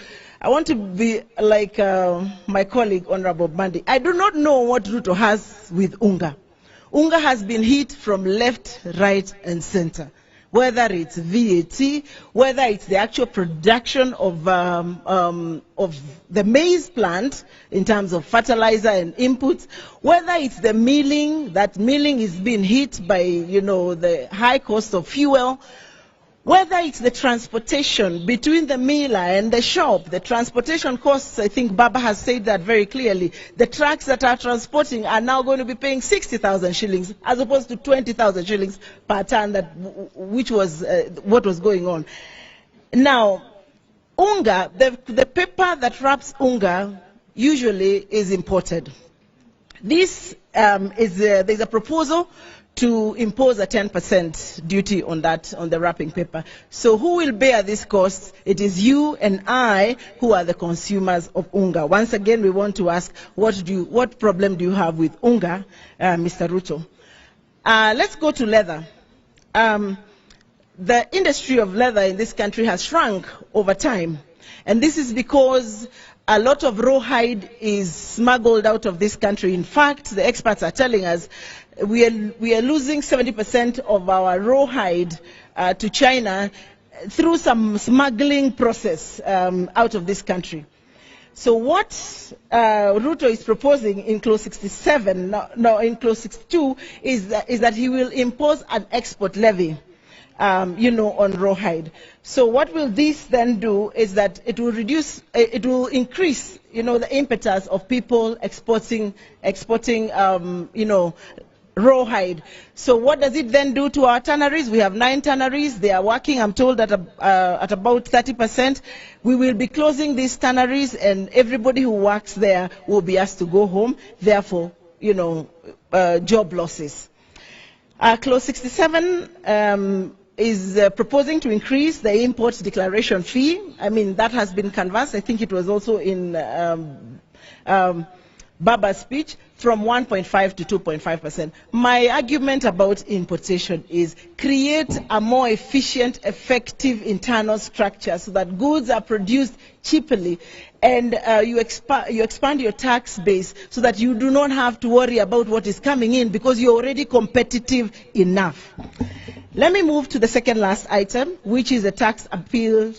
be like my colleague, Honorable Mandi. I do not know what Ruto has with unga. Unga has been hit from left, right, and center. Whether it's VAT, whether it's the actual production of the maize plant in terms of fertilizer and inputs, whether it's the milling, that milling is being hit by the high cost of fuel, whether it's the transportation between the miller and the shop, the transportation costs, I think Baba has said that very clearly. The trucks that are transporting are now going to be paying 60,000 shillings as opposed to 20,000 shillings per ton, which was what was going on. Now, unga, the paper that wraps unga usually is imported. There's a proposal to impose a 10% duty on the wrapping paper. So who will bear this cost? It is you and I who are the consumers of unga. Once again, we want to ask, what problem do you have with unga, Mr. Ruto? Let's go to leather. The industry of leather in this country has shrunk over time. And this is because a lot of rawhide is smuggled out of this country. In fact, the experts are telling us we are losing 70% of our rawhide to China through some smuggling process out of this country. So what Ruto is proposing in clause 67, in clause 62, is that he will impose an export levy, on rawhide. So what will this then do is that it will increase, the impetus of people exporting, rawhide. So what does it then do to our tanneries? We have 9 tanneries. They are working, I'm told, at about 30%. We will be closing these tanneries, and everybody who works there will be asked to go home. Therefore, job losses. Clause 67 is proposing to increase the import declaration fee. I mean, that has been canvassed. I think it was also in Baba's speech, from 1.5 to 2.5%. My argument about importation is create a more efficient, effective internal structure so that goods are produced cheaply, and you expand your tax base so that you do not have to worry about what is coming in because you're already competitive enough. Let me move to the second last item, which is the tax appeal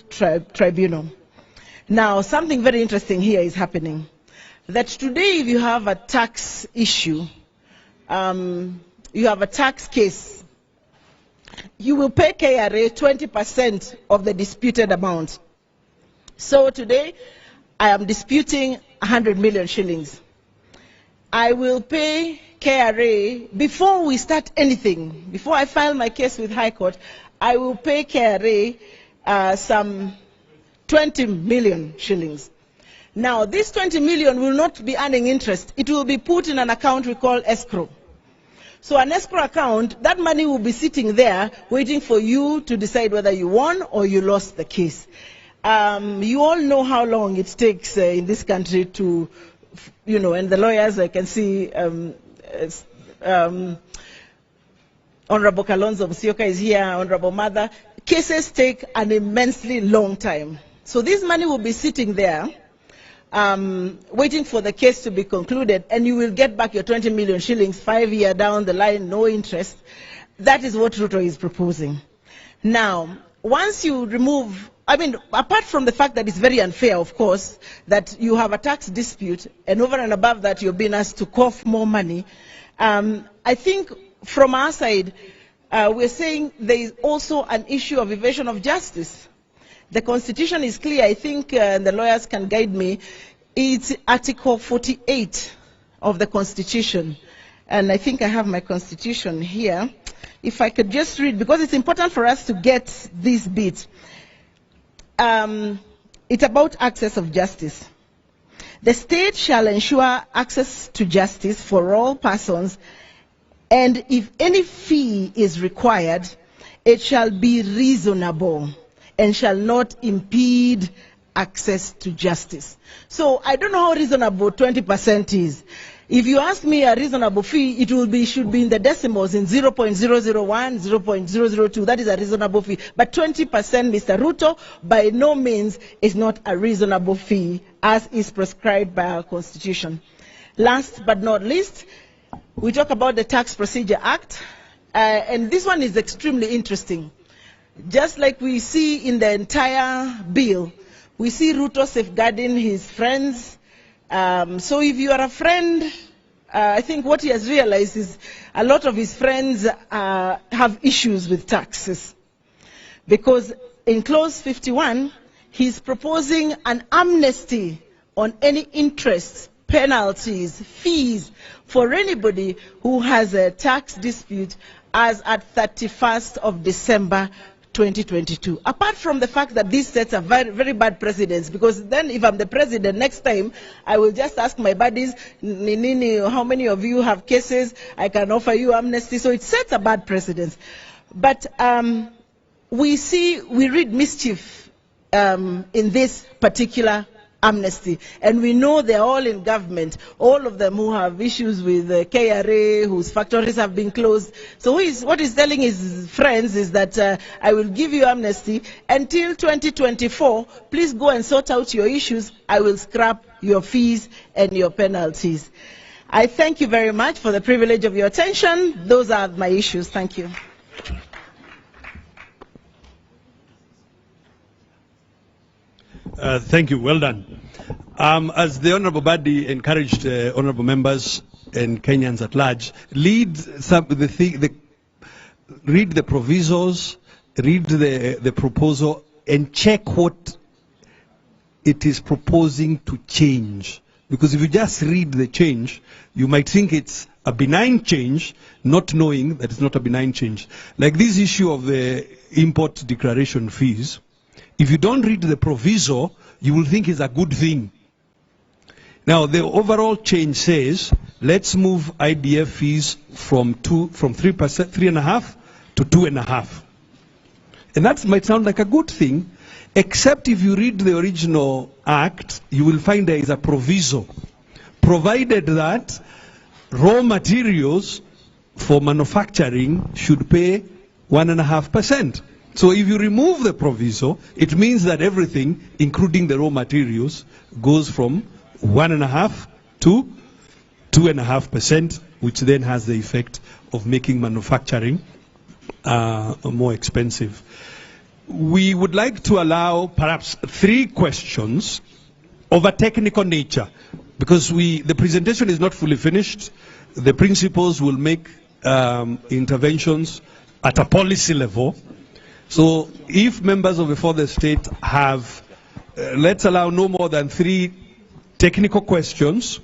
tribunal. Now, something very interesting here is happening. That today, if you have a tax issue, you have a tax case, you will pay KRA 20% of the disputed amount. So today, I am disputing 100 million shillings. I will pay KRA, before we start anything, before I file my case with High Court, I will pay KRA some 20 million shillings. Now, this 20 million will not be earning interest. It will be put in an account we call escrow. So an escrow account, that money will be sitting there waiting for you to decide whether you won or you lost the case. You all know how long it takes in this country to, and the lawyers, I can see Honorable Kalonzo Musyoka is here, Honorable Mother. Cases take an immensely long time. So this money will be sitting there, waiting for the case to be concluded, and you will get back your 20 million shillings 5 years down the line, no interest. That is what Ruto is proposing. Now, once you remove, apart from the fact that it's very unfair, of course, that you have a tax dispute, and over and above that, you're being asked to cough more money, I think from our side, we're saying there is also an issue of evasion of justice. The Constitution is clear. I think the lawyers can guide me. It's Article 48 of the Constitution. And I think I have my Constitution here. If I could just read, because it's important for us to get this bit. It's about access of justice. The state shall ensure access to justice for all persons, and if any fee is required, it shall be reasonable and shall not impede access to justice. So I don't know how reasonable 20% is. If you ask me a reasonable fee, should be in the decimals, in 0.001, 0.002. That is a reasonable fee. But 20%, Mr. Ruto, by no means is not a reasonable fee, as is prescribed by our Constitution. Last but not least, we talk about the Tax Procedure Act, and this one is extremely interesting. Just like we see in the entire bill, we see Ruto safeguarding his friends. So if you are a friend, I think what he has realized is a lot of his friends have issues with taxes. Because in clause 51, he's proposing an amnesty on any interest, penalties, fees for anybody who has a tax dispute as at 31st of December 2022. Apart from the fact that this sets a very, very bad precedence, because then if I'm the president next time, I will just ask my buddies, how many of you have cases? I can offer you amnesty. So it sets a bad precedence. But we read mischief in this particular amnesty, and we know they're all in government, all of them who have issues with KRA, whose factories have been closed. So what he's telling his friends is that I will give you amnesty until 2024. Please go and sort out your issues. I will scrap your fees and your penalties. I thank you very much for the privilege of your attention. Those are my issues. Thank you. Thank you. Well done. As the Honourable Badi encouraged Honourable members and Kenyans at large, read the provisos, read the proposal, and check what it is proposing to change. Because if you just read the change, you might think it's a benign change, not knowing that it's not a benign change. Like this issue of the import declaration fees. If you don't read the proviso, you will think it's a good thing. Now, the overall change says, let's move IDF fees from 3.5% to 2.5%. And that might sound like a good thing, except if you read the original act, you will find there is a proviso, provided that raw materials for manufacturing should pay 1.5%. So if you remove the proviso, it means that everything, including the raw materials, goes from 1.5% to 2.5%, which then has the effect of making manufacturing more expensive. We would like to allow perhaps 3 questions of a technical nature, because the presentation is not fully finished. The principals will make interventions at a policy level. So if members of the further state have, let's allow no more than 3 technical questions.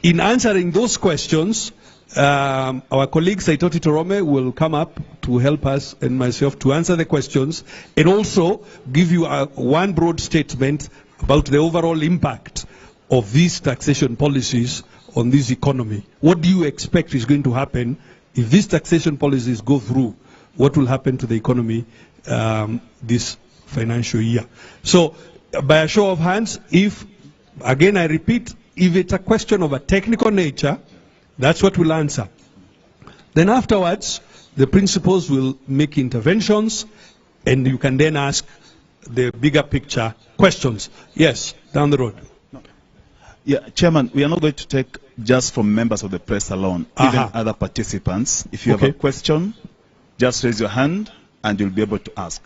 In answering those questions, our colleague Saitoti Torome will come up to help us and myself to answer the questions and also give you one broad statement about the overall impact of these taxation policies on this economy. What do you expect is going to happen if these taxation policies go through? What will happen to the economy this financial year? So, by a show of hands, if, again I repeat, if it's a question of a technical nature, that's what we'll answer. Then afterwards, the principals will make interventions, and you can then ask the bigger picture questions. Yes, down the road. Yeah, Chairman, we are not going to take just from members of the press alone, even other participants. If you have a question, just raise your hand and you'll be able to ask.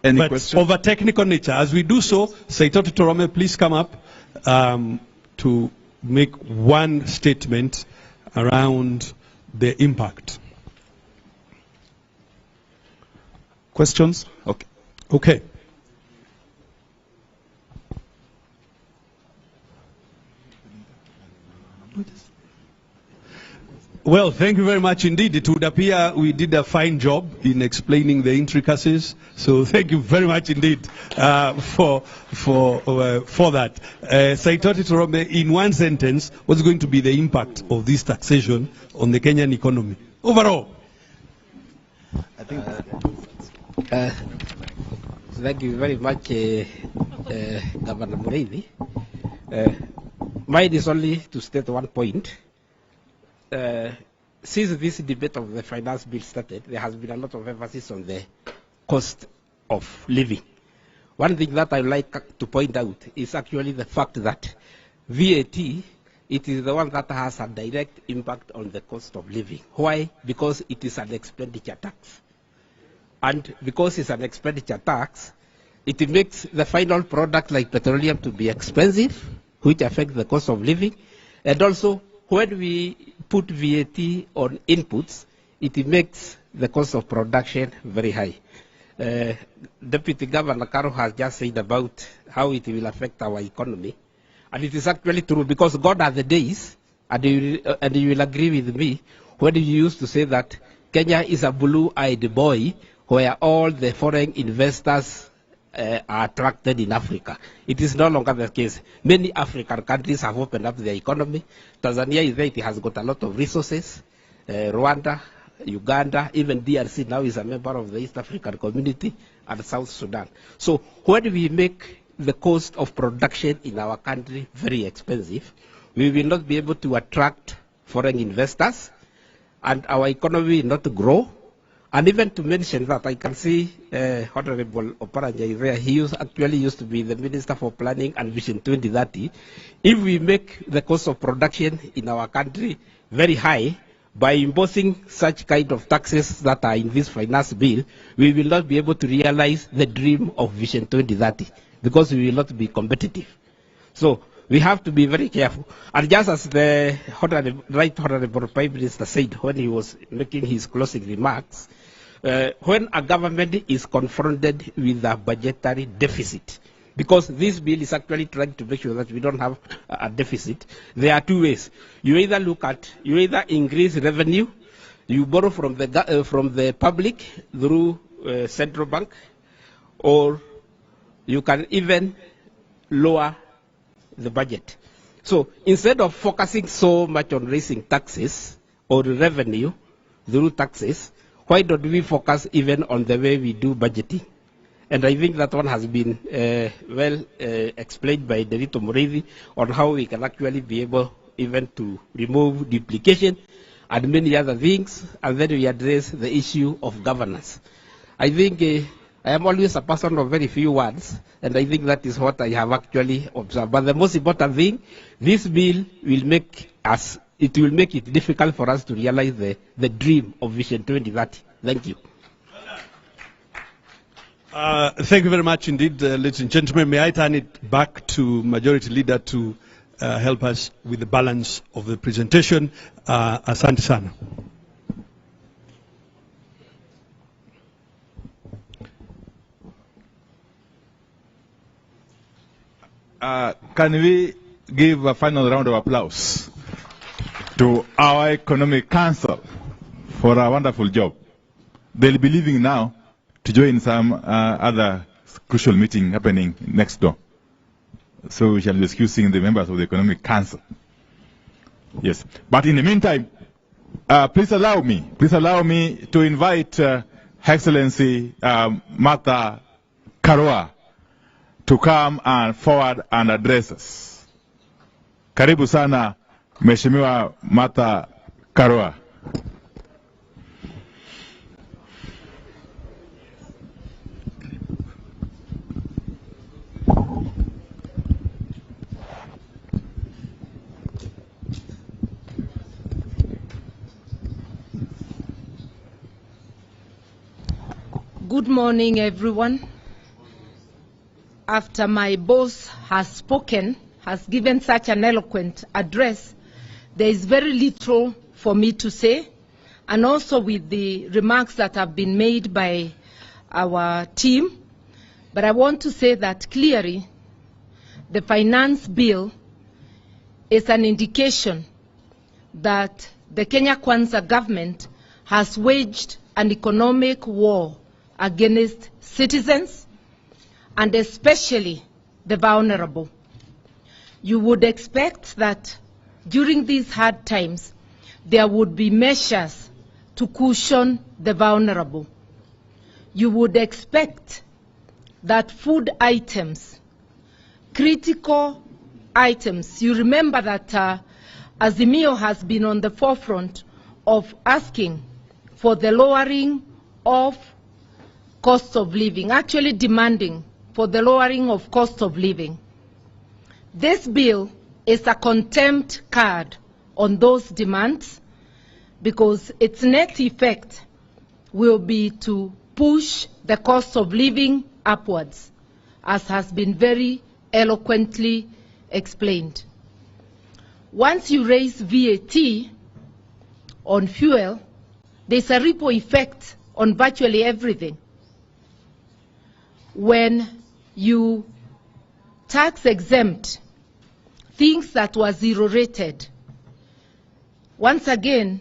Any questions? Of a technical nature. As we do so, Saitoti Torome, please come up to make one statement around the impact. Questions? Okay. Okay. Well, thank you very much indeed. It would appear we did a fine job in explaining the intricacies. So thank you very much indeed for that. Saitoti Torome, in one sentence, what's going to be the impact of this taxation on the Kenyan economy overall? I think. Thank you very much, Governor Mureithi. Mine is only to state one point. Since this debate of the finance bill started, there has been a lot of emphasis on the cost of living. One thing that I would like to point out is actually the fact that VAT, it is the one that has a direct impact on the cost of living. Why? Because it is an expenditure tax. And because it's an expenditure tax, it makes the final product like petroleum to be expensive, which affects the cost of living. And also, when we put VAT on inputs, it makes the cost of production very high. Deputy Governor Karo has just said about how it will affect our economy. And it is actually true, because God are the days, and you will agree with me, when you used to say that Kenya is a blue-eyed boy where all the foreign investors are attracted in Africa. It is no longer the case. Many African countries have opened up their economy. Tanzania is there, it has got a lot of resources. Rwanda, Uganda, even DRC now is a member of the East African Community, and South Sudan. So when we make the cost of production in our country very expensive, we will not be able to attract foreign investors, and our economy will not grow. And even to mention that, I can see Honorable Oparanya is there. He actually used to be the Minister for Planning and Vision 2030. If we make the cost of production in our country very high, by imposing such kind of taxes that are in this finance bill, we will not be able to realize the dream of Vision 2030, because we will not be competitive. So we have to be very careful. And just as the Right Honorable Prime Minister said when he was making his closing remarks, when a government is confronted with a budgetary deficit, because this bill is actually trying to make sure that we don't have a deficit, there are two ways. You either increase revenue, you borrow from the public through central bank, or you can even lower the budget. So instead of focusing so much on raising taxes or revenue through taxes, why don't we focus even on the way we do budgeting? And I think that one has been well explained by Derito Mureithi on how we can actually be able even to remove duplication and many other things, and then we address the issue of governance. I think I am always a person of very few words, and I think that is what I have actually observed. But the most important thing, this bill will make it difficult for us to realize the dream of Vision 2030. Thank you. Thank you very much indeed, ladies and gentlemen. May I turn it back to Majority Leader to help us with the balance of the presentation. Asante sana. Can we give a final round of applause to our Economic Council for a wonderful job? They'll be leaving now to join some other crucial meeting happening next door. So we shall be excusing the members of the Economic Council. Yes. But in the meantime, please allow me to invite Her Excellency Martha Karua to come and forward and address us. Karibu sana, Mheshimiwa Martha Karua. Good morning, everyone. After my boss has spoken, has given such an eloquent address, there is very little for me to say, and also with the remarks that have been made by our team. But I want to say that clearly the finance bill is an indication that the Kenya Kwanza government has waged an economic war against citizens, and especially the vulnerable. You would expect that during these hard times, there would be measures to cushion the vulnerable. You would expect that food items, critical items, you remember that Azimio has been on the forefront of asking for the lowering of cost of living, actually demanding for the lowering of cost of living. This bill is a contempt card on those demands because its net effect will be to push the cost of living upwards, as has been very eloquently explained. Once you raise VAT on fuel, there's a ripple effect on virtually everything. When you tax exempt things that were zero rated, once again,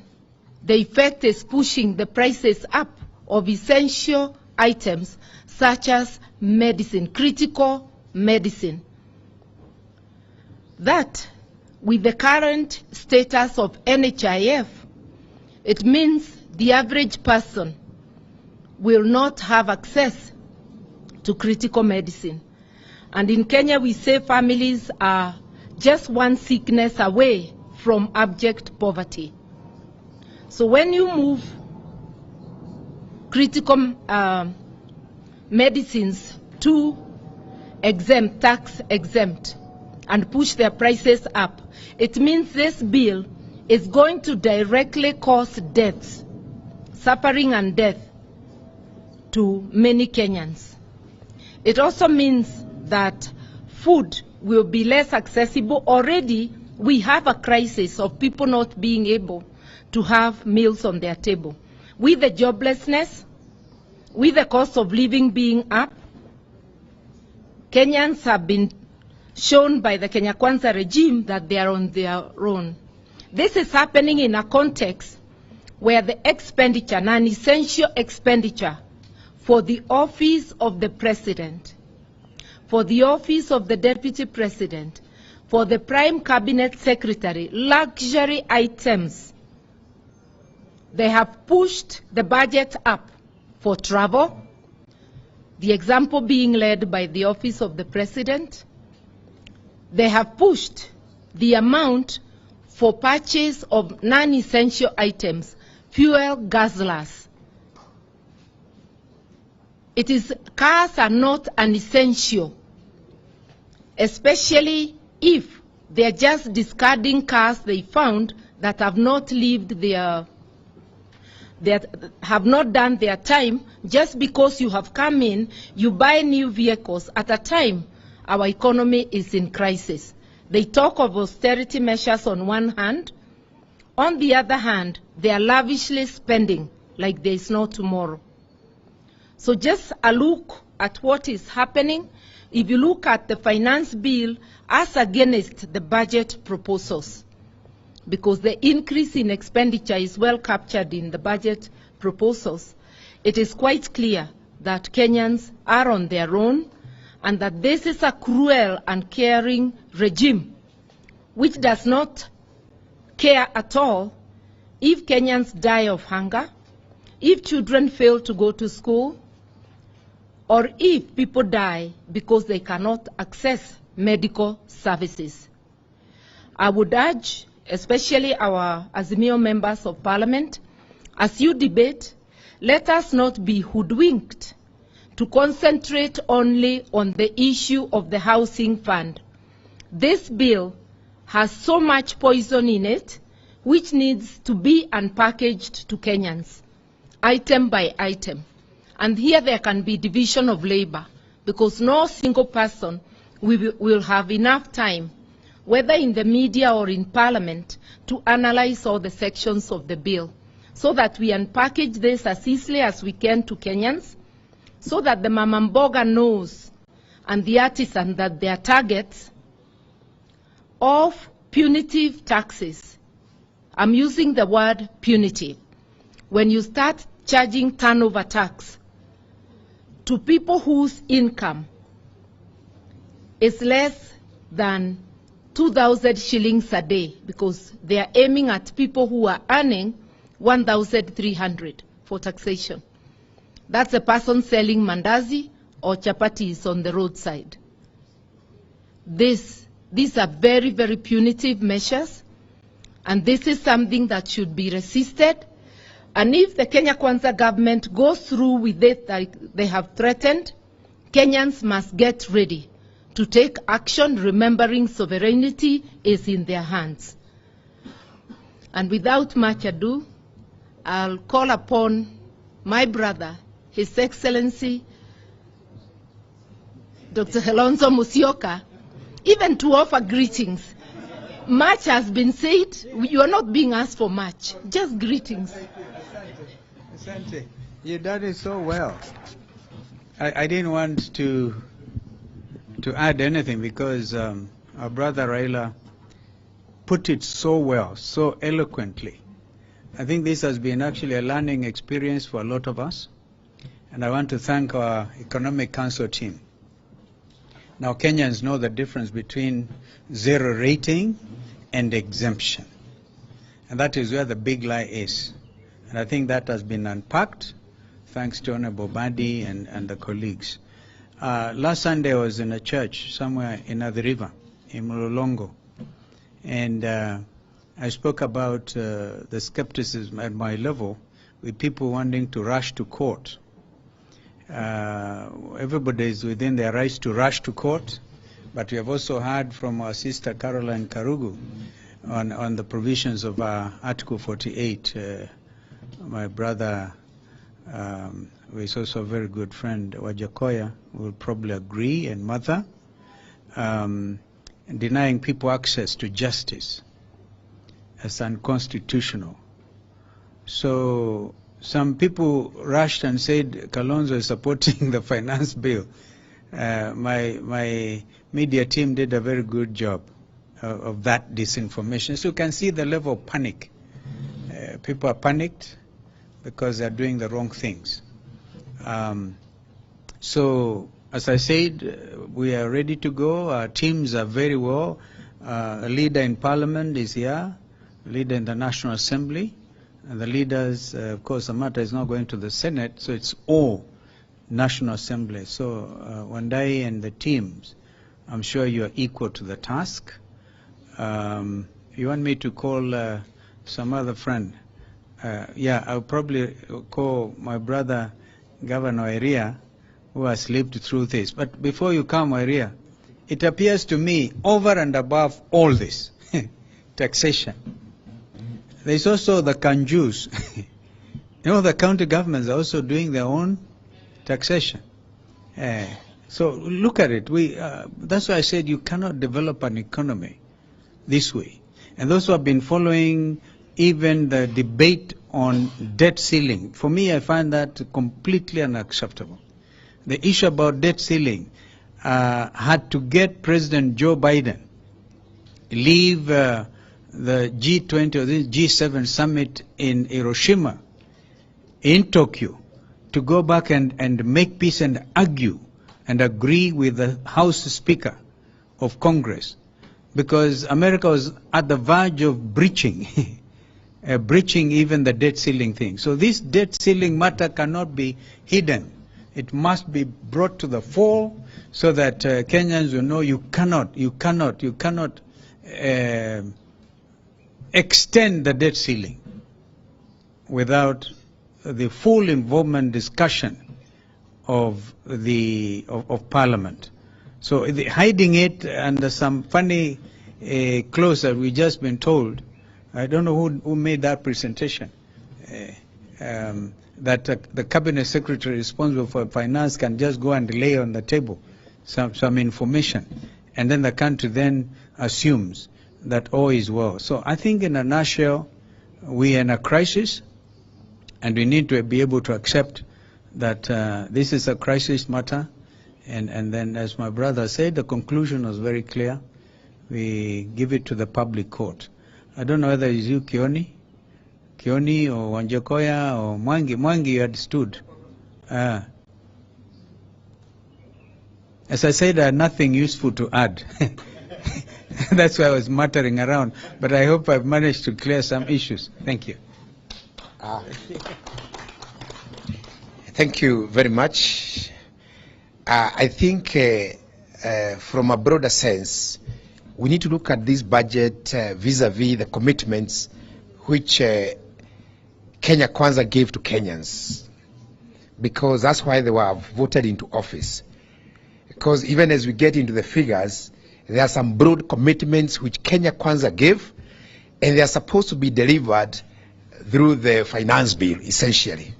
the effect is pushing the prices up of essential items such as medicine, critical medicine. That, with the current status of NHIF, it means the average person will not have access to critical medicine. And in Kenya, we say families are just one sickness away from abject poverty. So when you move critical medicines to exempt, tax exempt, and push their prices up, it means this bill is going to directly cause deaths, suffering and death to many Kenyans. It also means that food will be less accessible. Already, we have a crisis of people not being able to have meals on their table. With the joblessness, with the cost of living being up, Kenyans have been shown by the Kenya Kwanza regime that they are on their own. This is happening in a context where the expenditure, non-essential expenditure, for the office of the president, for the office of the deputy president, for the prime cabinet secretary, luxury items, they have pushed the budget up for travel, the example being led by the office of the president. They have pushed the amount for purchase of non-essential items, fuel, gasolines. Cars are not an essential, especially if they are just discarding cars they found that have not lived have not done their time. Just because you have come in, you buy new vehicles at a time our economy is in crisis. They talk of austerity measures on one hand. On the other hand, they are lavishly spending like there is no tomorrow. So just a look at what is happening. If you look at the finance bill as against the budget proposals, because the increase in expenditure is well captured in the budget proposals, it is quite clear that Kenyans are on their own and that this is a cruel and caring regime which does not care at all if Kenyans die of hunger, if children fail to go to school, or if people die because they cannot access medical services. I would urge, especially our Azimio members of parliament, as you debate, let us not be hoodwinked to concentrate only on the issue of the housing fund. This bill has so much poison in it, which needs to be unpackaged to Kenyans, item by item. And here there can be division of labor, because no single person will have enough time, whether in the media or in parliament, to analyze all the sections of the bill, so that we unpackage this as easily as we can to Kenyans, so that the Mamamboga knows and the artisan that their targets of punitive taxes. I'm using the word punitive. When you start charging turnover tax to people whose income is less than 2,000 shillings a day, because they are aiming at people who are earning 1,300 for taxation. That's a person selling mandazi or chapatis on the roadside. These are very, very punitive measures, and this is something that should be resisted. And if the Kenya Kwanza government goes through with it like they have threatened, Kenyans must get ready to take action, remembering sovereignty is in their hands. And without much ado, I'll call upon my brother, His Excellency, Dr. Alonzo Musyoka, even to offer greetings. Much has been said. You are not being asked for much, just greetings. Asante, you done it so well. I didn't want to add anything because our brother Raila put it so well, so eloquently. I think this has been actually a learning experience for a lot of us, and I want to thank our Economic Council team. Now Kenyans know the difference between zero rating and exemption, and that is where the big lie is. And I think that has been unpacked, thanks to Honorable Badi and the colleagues. Last Sunday I was in a church somewhere in the river, in Mulolongo, and I spoke about the skepticism at my level with people wanting to rush to court. Everybody is within their rights to rush to court, but we have also heard from our sister Caroline Karugu on the provisions of Article 48. My brother, who is also a very good friend, Wajakoya, will probably agree, and Mother, denying people access to justice as unconstitutional. So some people rushed and said Kalonzo is supporting the finance bill. My media team did a very good job of that disinformation. So you can see the level of panic. People are panicked because they're doing the wrong things. So, as I said, we are ready to go. Our teams are very well. A leader in Parliament is here, a leader in the National Assembly, and the leaders, of course, the matter is not going to the Senate, so it's all National Assembly. So, Wandai and the teams, I'm sure you are equal to the task. You want me to call some other friend? Yeah, I'll probably call my brother, Governor Eria, who has lived through this. But before you come, Eria, it appears to me, over and above all this, taxation, there's also the Kanjus. You know, the county governments are also doing their own taxation. So look at it. That's why I said you cannot develop an economy this way. And those who have been following even the debate on debt ceiling, for me, I find that completely unacceptable. The issue about debt ceiling had to get President Joe Biden leave the G20 or the G7 summit in Hiroshima, in Tokyo, to go back and make peace and argue and agree with the House Speaker of Congress, because America was at the verge of breaching even the debt ceiling thing. So this debt ceiling matter cannot be hidden. It must be brought to the fore so that Kenyans will know you cannot extend the debt ceiling without the full involvement discussion of Parliament. So hiding it under some funny clause that we just been told, I don't know who made that presentation, that the cabinet secretary responsible for finance can just go and lay on the table some information, and then the country then assumes that all is well. So I think in a nutshell, we are in a crisis, and we need to be able to accept that this is a crisis matter. And then, as my brother said, the conclusion was very clear. We give it to the public court. I don't know whether it's you, Kioni or Wanjakoya or Mwangi. Mwangi, you had stood. As I said, I had nothing useful to add. That's why I was muttering around. But I hope I've managed to clear some issues. Thank you. Thank you very much. I think from a broader sense, we need to look at this budget vis-a-vis the commitments which Kenya Kwanza gave to Kenyans, because that's why they were voted into office. Because even as we get into the figures, there are some broad commitments which Kenya Kwanza gave, and they are supposed to be delivered through the finance bill, essentially.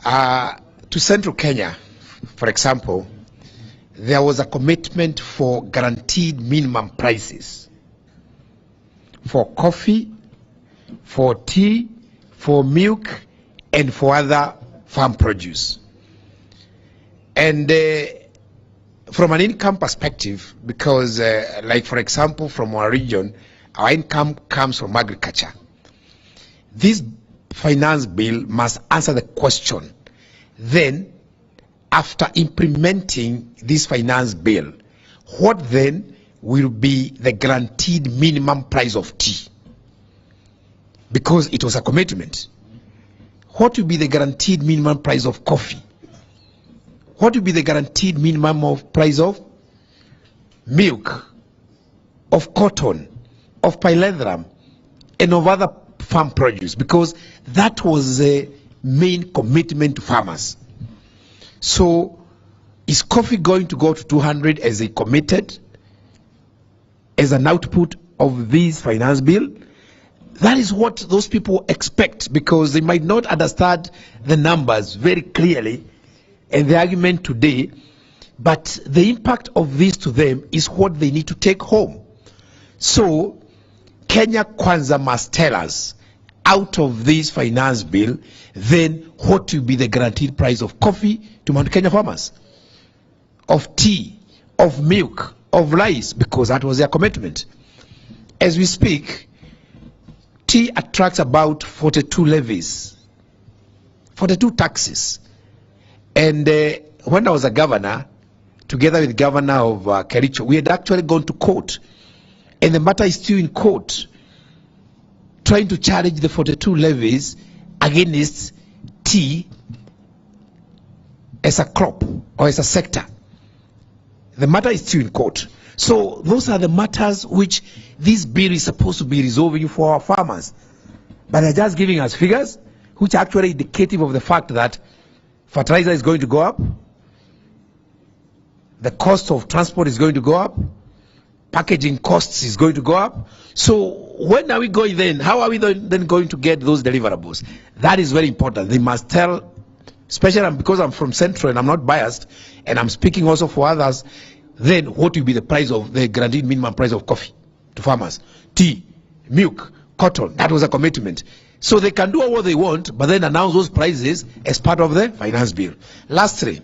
To Central Kenya, for example, there was a commitment for guaranteed minimum prices for coffee, for tea, for milk, and for other farm produce. And from an income perspective, because like for example, from our region, our income comes from agriculture. This finance bill must answer the question, then after implementing this finance bill, what then will be the guaranteed minimum price of tea? Because it was a commitment. What will be the guaranteed minimum price of coffee? What will be the guaranteed minimum of price of milk, of cotton, of pyrethrum, and of other farm produce? Because that was the main commitment to farmers. So is coffee going to go to 200 as they committed as an output of this finance bill? That is what those people expect, because they might not understand the numbers very clearly and the argument today, but the impact of this to them is what they need to take home. So Kenya Kwanza must tell us, out of this finance bill, then what will be the guaranteed price of coffee to Mount Kenya farmers, of tea, of milk, of rice, because that was their commitment. As we speak, tea attracts about 42 levies, 42 taxes. And when I was a governor, together with the governor of Kericho, we had actually gone to court, and the matter is still in court, trying to challenge the 42 levies against tea as a crop or as a sector The matter is still in court. So those are the matters which this bill is supposed to be resolving for our farmers. But they're just giving us figures which are actually indicative of the fact that fertilizer is going to go up, the cost of transport is going to go up, packaging costs is going to go up. So when are we going then? How are we then going to get those deliverables? That is very important. They must tell, especially because I'm from Central and I'm not biased, and I'm speaking also for others, then what will be the price of the guaranteed minimum price of coffee to farmers? Tea, milk, cotton, that was a commitment. So they can do what they want, but then announce those prices as part of the finance bill. Lastly,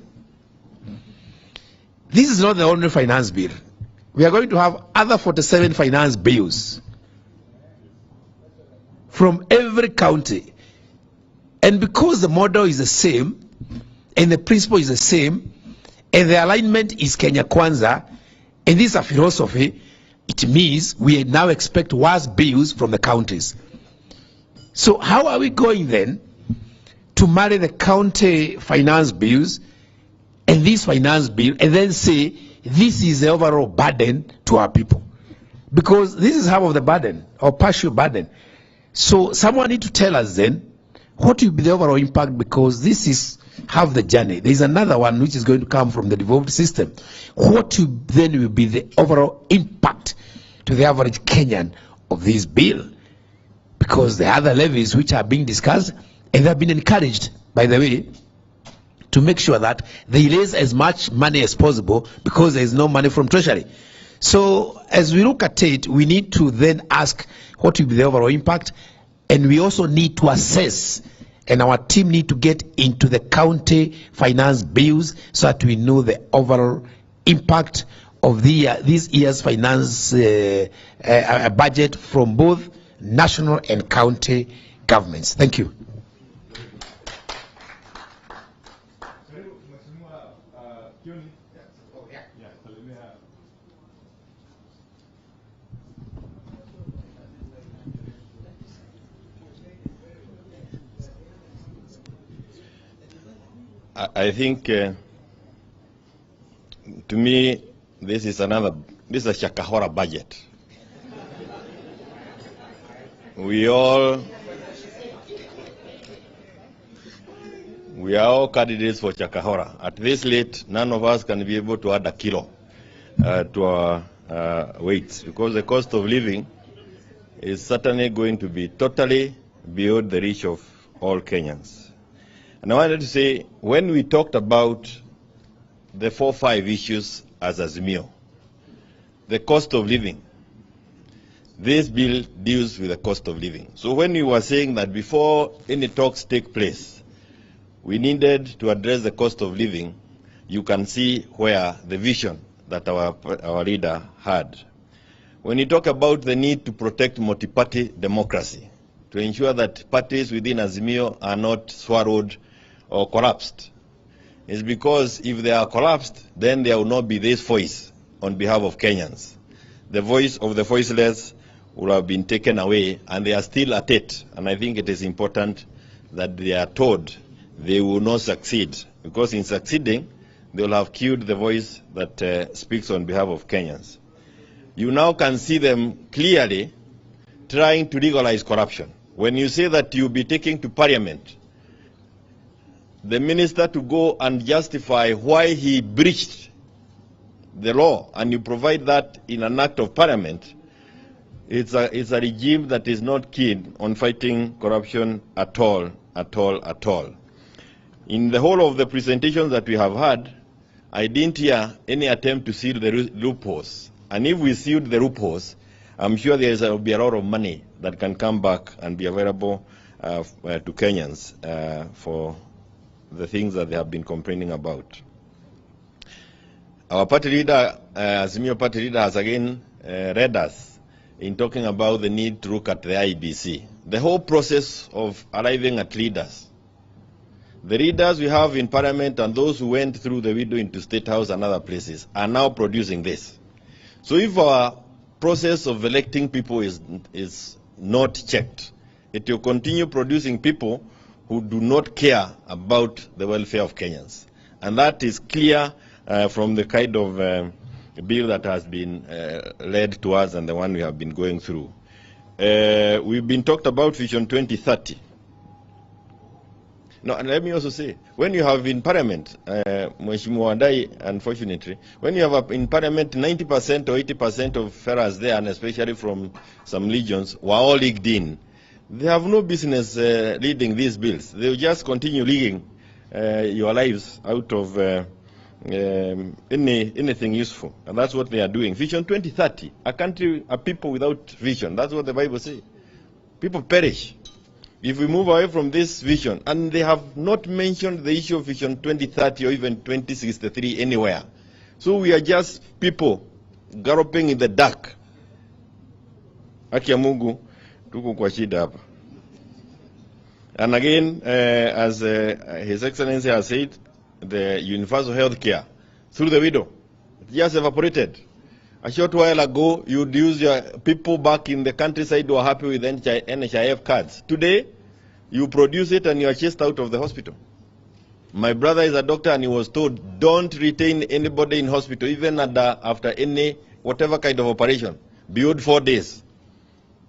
this is not the only finance bill. We are going to have other 47 finance bills from every county. And because the model is the same, and the principle is the same, and the alignment is Kenya Kwanza, and this is a philosophy, it means we now expect worse bills from the counties. So how are we going then to marry the county finance bills and this finance bill and then say this is the overall burden to our people? Because this is half of the burden, or partial burden. So someone need to tell us then what will be the overall impact, because this is half the journey. There is another one which is going to come from the devolved system. What will be the overall impact to the average Kenyan of this bill? Because the other levies which are being discussed, and they have been encouraged, by the way, to make sure that they raise as much money as possible, because there is no money from Treasury. So as we look at it, we need to then ask what will be the overall impact, and we also need to assess, and our team need to get into the county finance bills so that we know the overall impact of this year's finance budget from both national and county governments. Thank you. I think, to me, this is a Shakahora budget. We are all candidates for Chakahora. At this late, none of us can be able to add a kilo to our weights, because the cost of living is certainly going to be totally beyond the reach of all Kenyans. And I wanted to say, when we talked about the 4-5 issues as Azimio, the cost of living, this bill deals with the cost of living. So when we were saying that before any talks take place, we needed to address the cost of living, you can see where the vision that our leader had. When you talk about the need to protect multi-party democracy, to ensure that parties within Azimio are not swallowed or collapsed, it's because if they are collapsed, then there will not be this voice on behalf of Kenyans. The voice of the voiceless will have been taken away, and they are still at it. And I think it is important that they are told they will not succeed, because in succeeding, they will have killed the voice that speaks on behalf of Kenyans. You now can see them clearly trying to legalize corruption. When you say that you'll be taking to Parliament the minister to go and justify why he breached the law, and you provide that in an act of Parliament, it's a regime that is not keen on fighting corruption at all. In the whole of the presentations that we have had, I didn't hear any attempt to seal the loopholes. And if we sealed the loopholes, I'm sure there will be a lot of money that can come back and be available to Kenyans for the things that they have been complaining about. Our party leader, Azimio party leader, has again read us in talking about the need to look at the IBC. The whole process of arriving at leaders. The leaders we have in Parliament and those who went through the window into State House and other places are now producing this. So if our process of electing people is not checked, it will continue producing people who do not care about the welfare of Kenyans. And that is clear from the kind of bill that has been led to us and the one we have been going through. We've been talked about Vision 2030. No, and let me also say, when you have in Parliament, Mheshimiwa Wadai, unfortunately, when you have in Parliament 90% or 80% of fellas there, and especially from some legions, were all leagued in, they have no business leading these bills. They will just continue leaguing your lives out of anything useful. And that's what they are doing. Vision 2030, a country, a people without vision. That's what the Bible says. People perish if we move away from this vision. And they have not mentioned the issue of Vision 2030 or even 2063 anywhere. So we are just people galloping in the dark. Haki ya Mungu, tuko kwa shida hapa. And again, as His Excellency has said, the universal health care through the widow, it just evaporated. A short while ago, you'd use your people back in the countryside who are happy with NHIF cards. Today, you produce it and you are chased out of the hospital. My brother is a doctor and he was told, don't retain anybody in hospital, even after any, whatever kind of operation, beyond 4 days.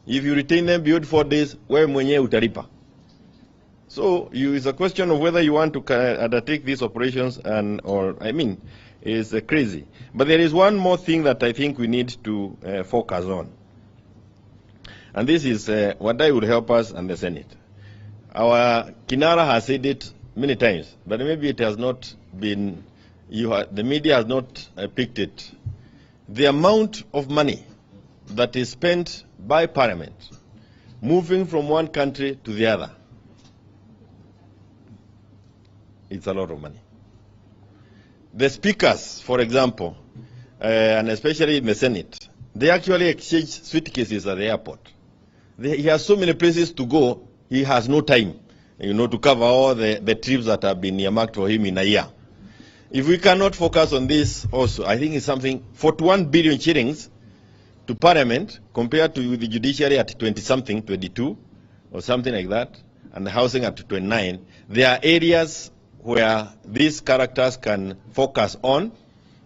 If you retain them beyond 4 days, wewe mwenyewe utalipa. So it's a question of whether you want to undertake these operations is crazy. But there is one more thing that I think we need to focus on. And this is what I would help us and the Senate. Our Kinara has said it many times, but maybe it has not been, the media has not picked it. The amount of money that is spent by Parliament moving from one country to the other, it's a lot of money. The speakers, for example, and especially in the Senate, they actually exchange suitcases at the airport. He has so many places to go, he has no time, to cover all the trips that have been earmarked for him in a year. If we cannot focus on this also, I think it's something, 41 billion shillings to Parliament compared to the judiciary at 20-something, 22, or something like that, and the housing at 29. There are areas where these characters can focus on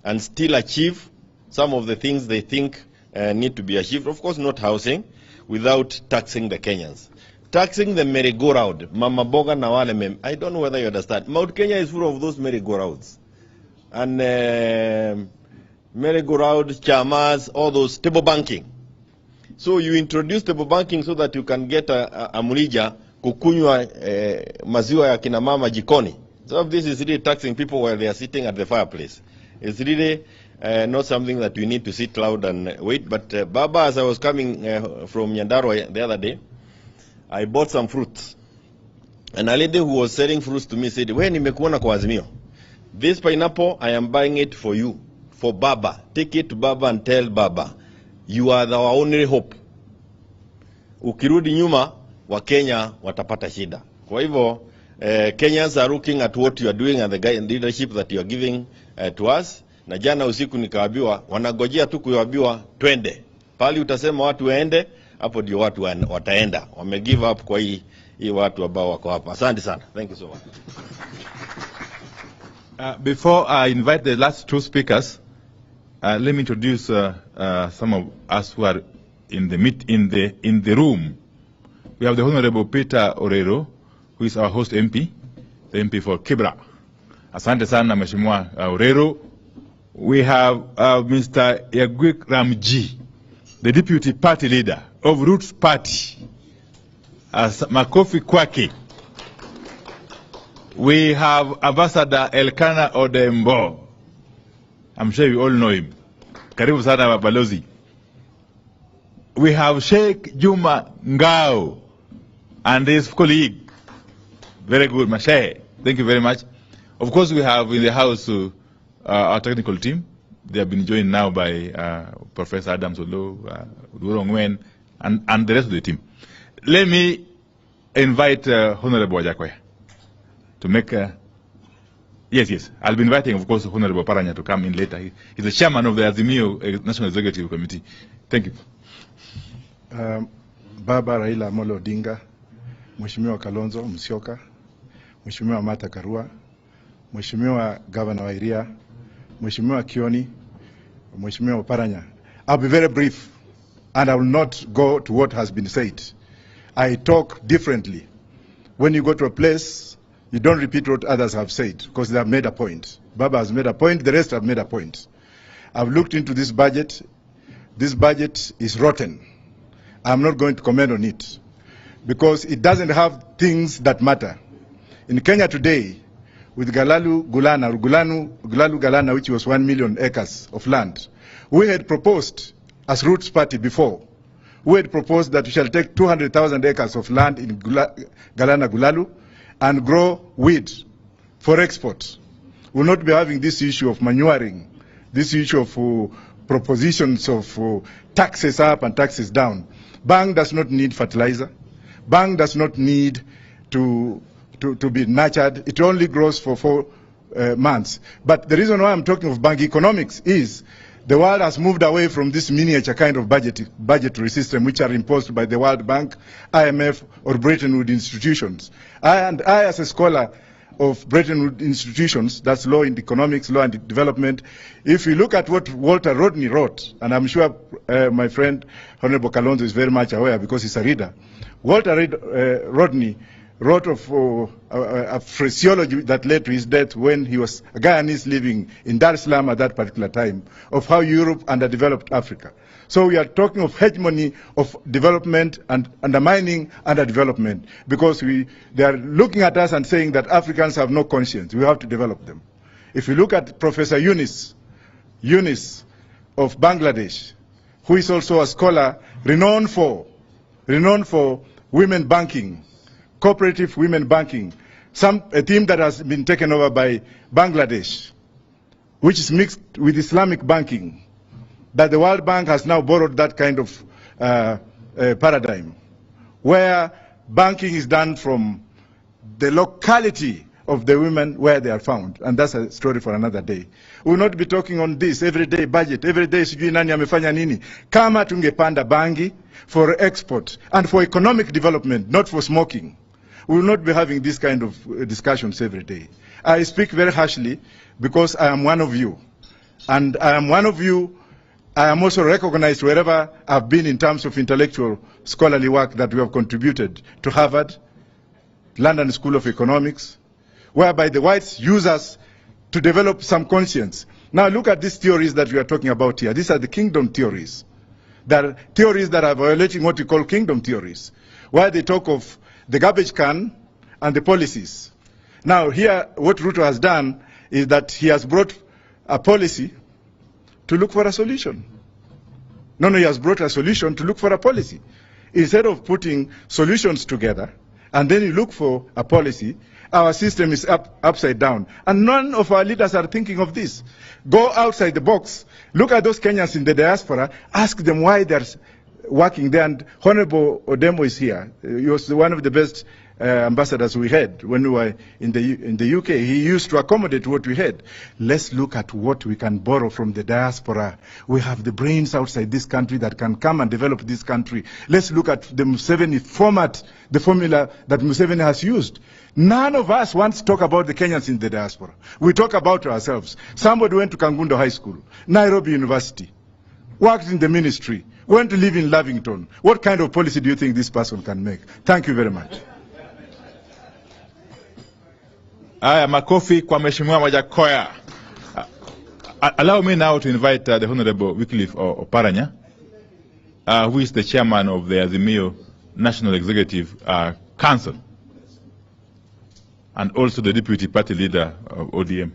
and still achieve some of the things they think need to be achieved. Of course, not housing, without taxing the Kenyans. Taxing the merry-go-round, Mama Boga na wale mem. I don't know whether you understand. Mount Kenya is full of those merry-go-rounds. And merry-go-round, chamas, all those, table banking. So you introduce table banking so that you can get a mulija kukunywa maziwa ya kina mama jikoni. Some of this is really taxing people while they are sitting at the fireplace. It's really not something that we need to sit loud and wait. But Baba, as I was coming from Nyandarua the other day, I bought some fruits. And a lady who was selling fruits to me said, "When nimekuona kwa Azimio, this pineapple, I am buying it for you, for Baba. Take it to Baba and tell Baba, you are our only hope. Ukirudi nyuma, wa Kenya watapata shida." Kwa hivyo, Kenyans are looking at what you are doing and the leadership that you are giving to us. Na jana usiku nikawaambiwa, wanagojea tu kuambiwa twende. Pali utasema watu waende, hapo ndio watu wataenda. Wame give up kwa hii watu ambao wako hapa. Asante sana. Thank you so much. Before I invite the last two speakers, let me introduce some of us who are in the room. We have the Honorable Peter Orero, who is our host MP, the MP for Kibra. Asante sana Mheshimiwa Orero. We have Mr. Yagwik Ramji, the Deputy Party Leader of Roots Party. Makofi kwake. We have Ambassador Elkana Odembo. I'm sure you all know him. Karibu sana Balozi. We have Sheikh Juma Ngao and his colleague. Very good, Mashay. Thank you very much. Of course, we have in the house our technical team. They have been joined now by Professor Adam Solo, Durongwen, and the rest of the team. Let me invite Honorable Wajakoya to make yes. I'll be inviting, of course, Honorable Paranya to come in later. He's the chairman of the Azimio National Executive Committee. Thank you. Baba Raila Amolo Odinga, Mheshimiwa Kalonzo Musyoka, Mheshimiwa Martha Karua, Mheshimiwa Governor wa Iria, Mheshimiwa Kioni, Mheshimiwa Oparanya. I'll be very brief, and I will not go to what has been said. I talk differently. When you go to a place, you don't repeat what others have said, because they have made a point. Baba has made a point, the rest have made a point. I've looked into this budget. This budget is rotten. I'm not going to comment on it, because it doesn't have things that matter. In Kenya today, with Gulalu Galana, which was 1 million acres of land, we had proposed, as Roots Party before, we had proposed that we shall take 200,000 acres of land in Galana Gulalu and grow wheat for export. We'll not be having this issue of manuring, this issue of propositions of taxes up and taxes down. Bang does not need fertilizer. Bang does not need to be nurtured. It only grows for 4 months. But the reason why I'm talking of bank economics is the world has moved away from this miniature kind of budgetary system which are imposed by the World Bank, IMF, or Bretton Woods institutions. I, as a scholar of Bretton Woods institutions, that's law in economics, law and development, if you look at what Walter Rodney wrote, and I'm sure my friend Honorable Kalonzo is very much aware because he's a reader, Walter Rodney wrote of a phraseology that led to his death when he was a Guyanese living in Dar es Salaam at that particular time, of how Europe underdeveloped Africa. So we are talking of hegemony of development and undermining underdevelopment, because they are looking at us and saying that Africans have no conscience. We have to develop them. If you look at Professor Yunus of Bangladesh, who is also a scholar renowned for women banking, cooperative women banking, a theme that has been taken over by Bangladesh, which is mixed with Islamic banking, that the World Bank has now borrowed that kind of paradigm, where banking is done from the locality of the women where they are found. And that's a story for another day. We will not be talking on this everyday budget, every day sijui nani amefanya nini. Kama tungepanda bangi for export and for economic development, not for smoking, we will not be having this kind of discussions every day. I speak very harshly because I am one of you. And I am one of you. I am also recognized wherever I've been in terms of intellectual scholarly work that we have contributed to Harvard, London School of Economics, whereby the whites use us to develop some conscience. Now look at these theories that we are talking about here. These are the kingdom theories. There are theories that are violating what we call kingdom theories, where they talk of the garbage can and the policies. Now here, what Ruto has done is that he has brought a policy to look for a solution. No, he has brought a solution to look for a policy. Instead of putting solutions together, and then you look for a policy, our system is upside down. And none of our leaders are thinking of this. Go outside the box. Look at those Kenyans in the diaspora. Ask them why they're working there. And Honorable Odemo is here. He was one of the best ambassadors we had when we were in the UK. He used to accommodate what we had. Let's look at what we can borrow from the diaspora. We have the brains outside this country that can come and develop this country. Let's look at the Museveni format, the formula that Museveni has used. None of us wants to talk about the Kenyans in the diaspora. We talk about ourselves. Somebody went to Kangundo High School, Nairobi University, worked in the ministry, went to live in Lavington. What kind of policy do you think this person can make? Thank you very much. Aya, makofi kwa Mheshimiwa Majakoya. Allow me now to invite the Honorable Wycliffe Oparanya, who is the chairman of the Azimio National Executive Council, and also the deputy party leader of ODM,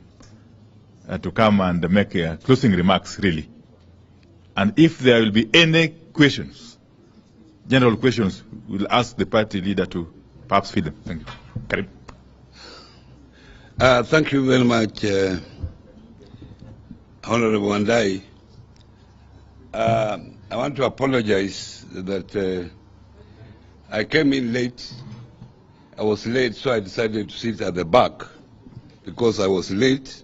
to come and make closing remarks, really. And if there will be any questions, general questions, we'll ask the party leader to perhaps feed them. Thank you. Karim. Thank you very much, Honorable Wandai. I want to apologize that I came in late. I was late, so I decided to sit at the back because I was late.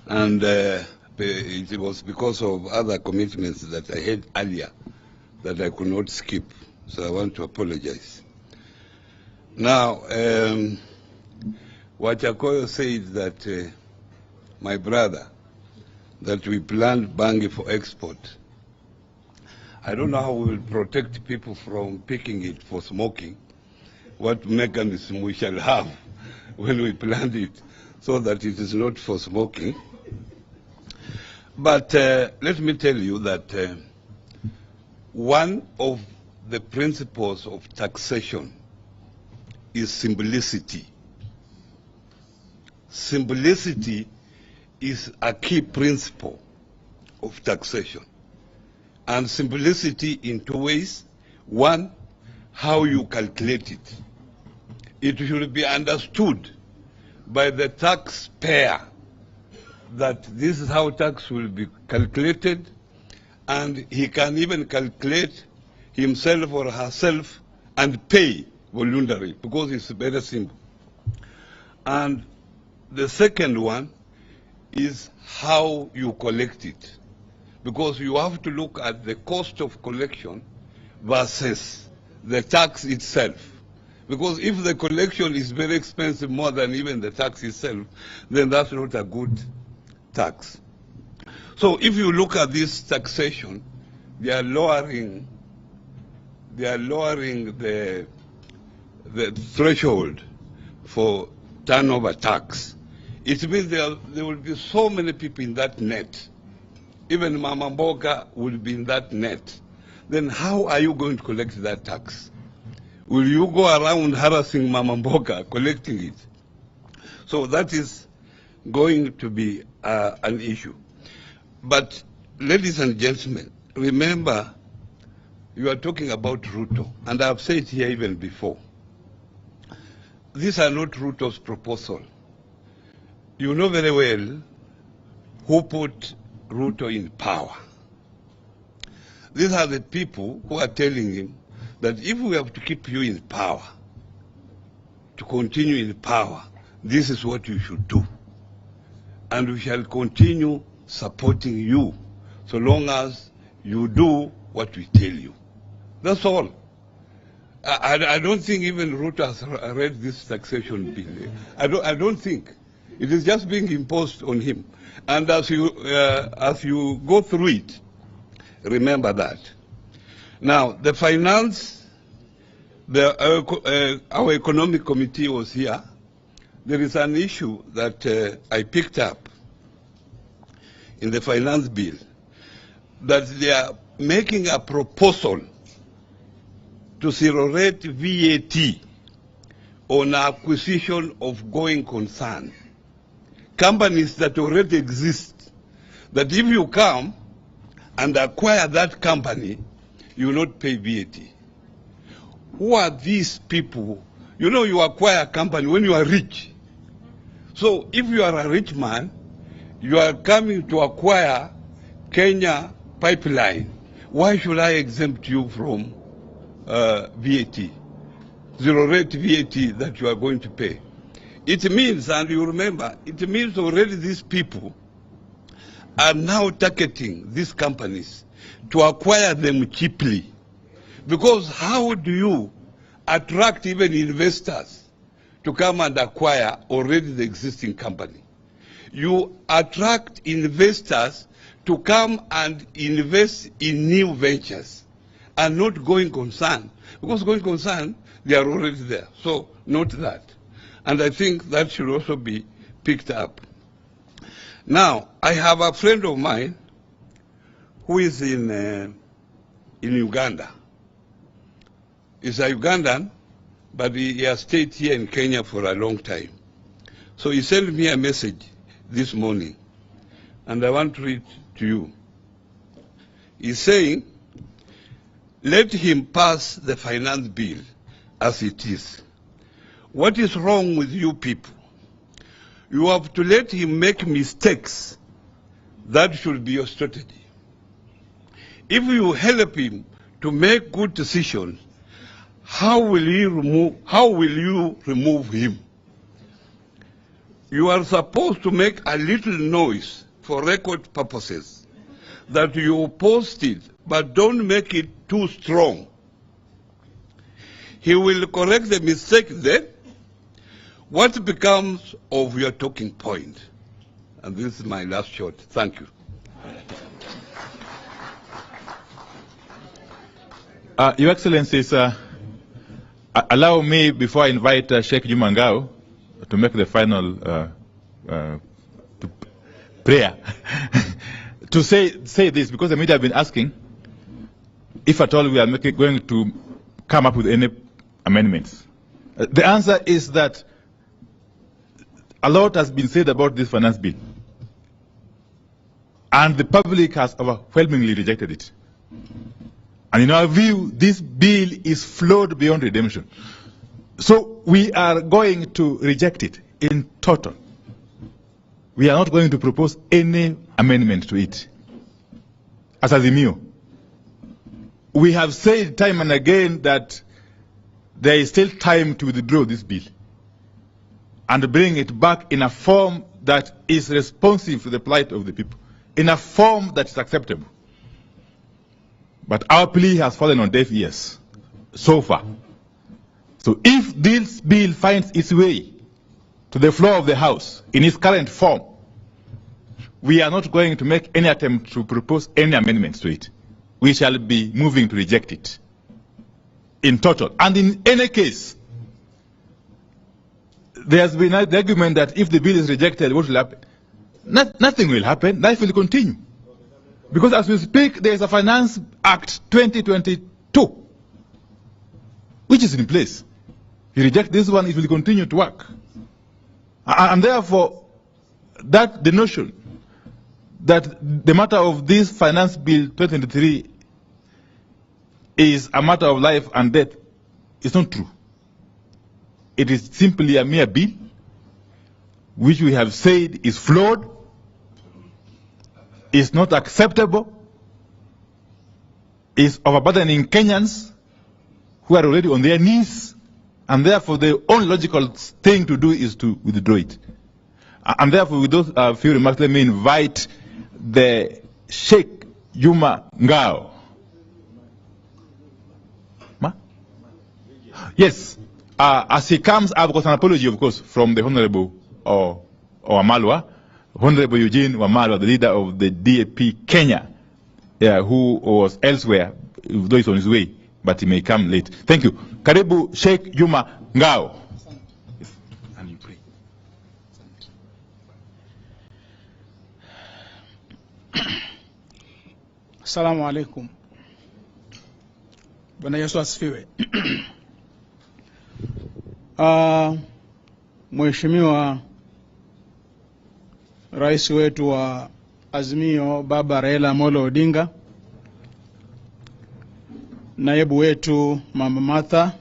And it was because of other commitments that I had earlier that I could not skip. So I want to apologize. Now, Wajakoya said that my brother, that we plant bangi for export. I don't know how we will protect people from picking it for smoking, what mechanism we shall have when we plant it so that it is not for smoking. But let me tell you that one of the principles of taxation is simplicity. Simplicity is a key principle of taxation. And simplicity in two ways. One, how you calculate it. It should be understood by the taxpayer that this is how tax will be calculated, and he can even calculate himself or herself and pay voluntarily, because it's very simple. And the second one is how you collect it, because you have to look at the cost of collection versus the tax itself. Because if the collection is very expensive, more than even the tax itself, then that's not a good tax. So if you look at this taxation, they are lowering the threshold for turnover tax. It means there will be so many people in that net. Even Mama Mboga will be in that net. Then how are you going to collect that tax? Will you go around harassing Mama Mboga, collecting it? So that is going to be an issue. But ladies and gentlemen, remember, you are talking about Ruto, and I've said here even before, these are not Ruto's proposal. You know very well who put Ruto in power. These are the people who are telling him that if we have to keep you in power, to continue in power, this is what you should do. And we shall continue supporting you so long as you do what we tell you. That's all. I don't think even Ruto has read this taxation bill. I don't think. It is just being imposed on him. And as you go through it, remember that. Now, the finance, our economic committee was here. There is an issue that I picked up in the finance bill, that they are making a proposal to zero rate VAT on acquisition of going concern. Companies that already exist, that if you come and acquire that company, you will not pay VAT. Who are these people? You know, you acquire a company when you are rich. So if you are a rich man, you are coming to acquire Kenya pipeline. Why should I exempt you from VAT? Zero rate VAT that you are going to pay. It means, and you remember, it means already these people are now targeting these companies to acquire them cheaply. Because how do you attract even investors to come and acquire already the existing company? You attract investors to come and invest in new ventures and not going concern. Because going concern, they are already there. So, not that. And I think that should also be picked up. Now, I have a friend of mine who is in Uganda. He's a Ugandan, but he has stayed here in Kenya for a long time. So he sent me a message this morning, and I want to read to you. He's saying, let him pass the finance bill as it is. What is wrong with you people? You have to let him make mistakes. That should be your strategy. If you help him to make good decisions, how will you remove him? You are supposed to make a little noise for record purposes that you opposed it, but don't make it too strong. He will correct the mistake then. What becomes of your talking point? And this is my last shot. Thank you. Your Excellencies, allow me, before I invite Sheikh Juma Ngao to make the final prayer, to say this, because the media have been asking if at all we are going to come up with any amendments. The answer is that a lot has been said about this finance bill, and the public has overwhelmingly rejected it. And in our view, this bill is flawed beyond redemption. So we are going to reject it in total. We are not going to propose any amendment to it. As Azimio, we have said time and again that there is still time to withdraw this bill and bring it back in a form that is responsive to the plight of the people, in a form that is acceptable. But our plea has fallen on deaf ears so far. So if this bill finds its way to the floor of the House in its current form, we are not going to make any attempt to propose any amendments to it. We shall be moving to reject it in total. And in any case, there has been the argument that if the bill is rejected, what will happen? Nothing will happen. Life will continue. Because as we speak, there is a Finance Act 2022, which is in place. You reject this one, it will continue to work. And therefore, the notion that the matter of this Finance Bill 2023 is a matter of life and death is not true. It is simply a mere bill, which we have said is flawed, is not acceptable, is overburdening Kenyans who are already on their knees, and therefore the only logical thing to do is to withdraw it. And therefore, with those few remarks, let me invite the Sheikh Juma Ngao. Yes, as he comes, I've got an apology, of course, from the Honorable Wamalwa, Honorable Eugene Wamalwa, the leader of the DAP Kenya, who was elsewhere, though he's on his way, but he may come late. Thank you. Karibu Sheikh Juma Ngao. And you pray. Assalamu alaikum. Bwana Yesu asifiwe. Mheshimiwa Rais wetu wa Azimio Baba Raila Amolo Odinga, naibu wetu Mama Martha,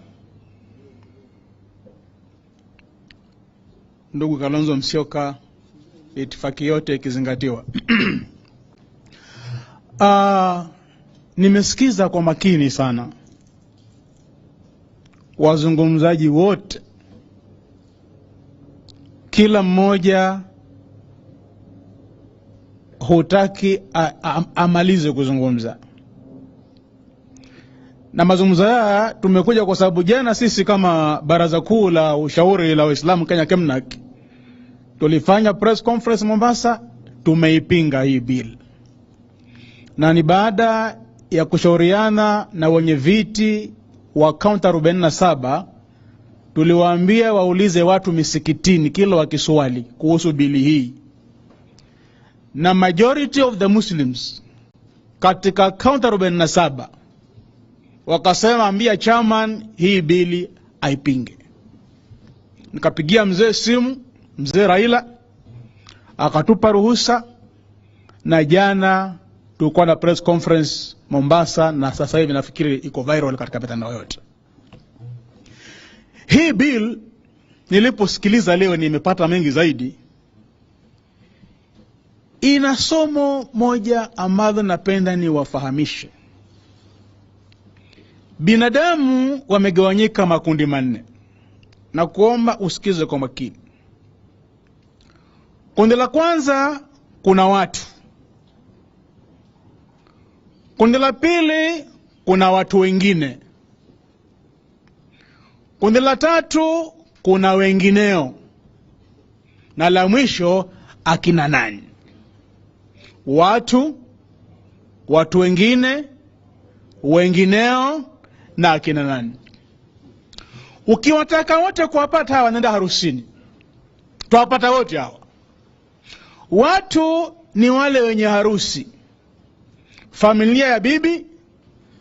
ndugu Kalonzo Musyoka, itifaki yote ikizingatiwa. Nimesikiza kwa makini sana wazungumzaji wote, kila mmoja hutaki amalize kuzungumza. Na mazungumzo haya tumekuja kwa sababu jana sisi kama Baraza Kuu la Ushauri la Waislamu Kenya KEMNAK tulifanya press conference Mombasa, tumeipinga hii bill. Na ni baada ya kushauriana na wenye viti wa kaunti 47, tuliwaambia waulize watu misikitini kila wakiswali kuhusu bili hii. Na majority of the Muslims katika kaunti 47 wakasema ambia chairman hii bili aipinge. Nikapigia mzee simu, mzee Raila, akatupa ruhusa, na jana tulikuwa na press conference Mombasa, na sasa hivi nafikiri iko viral katika mitandao yote. Hii bill niliposikiliza leo nimepata mengi zaidi. Ina somo moja ambalo napenda ni wafahamishe. Binadamu wamegawanyika makundi manne, na kuomba usikize kwa makini. Kundi la kwanza kuna watu. Kundi la pili kuna watu wengine. Kundi la tatu kuna wengineo. Na la mwisho akina nani. watu, watu wengine, wengineo na akina nani. Ukiwataka wote kuwapata hawa, nenda harusini, tuwapata wote hawa. Watu ni wale wenye harusi, familia ya bibi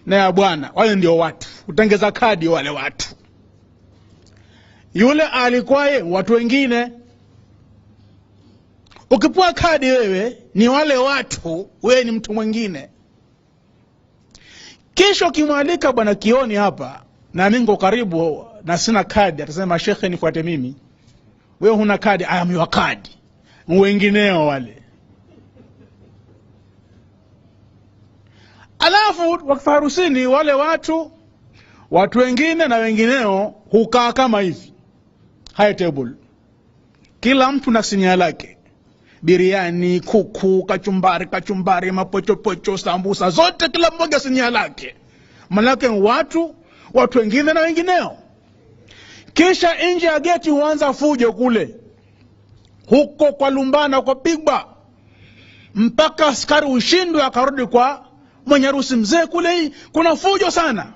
na ya bwana, wale ndio watu. Utengeza kadi wale watu. Yule alikuwaye watu wengine. Ukipua kadi wewe ni wale watu, wewe ni mtu mwingine. Kisha ukimwalika bwana Kioni hapa na mingo karibu na sina kadi, atasema shekhe nifuate mimi. Wewe huna kadi, I am your card. Wengineo wale. Alafu wakifarusini wale watu, watu wengine na wengineo hukaa kama hivi. High table. Kila mtu na sinia lake. Biriani, kuku, kachumbari, mapochopocho, sambusa, zote kila mmoja sinia lake. Manake watu wengine na wengineo. Kisha nje ya geti huanza fujo kule. Huko kwa lumbana, kwa pigwa. Mpaka askari ushindwe akarudi kwa mwenye harusi. Mzee kule hii kuna fujo sana.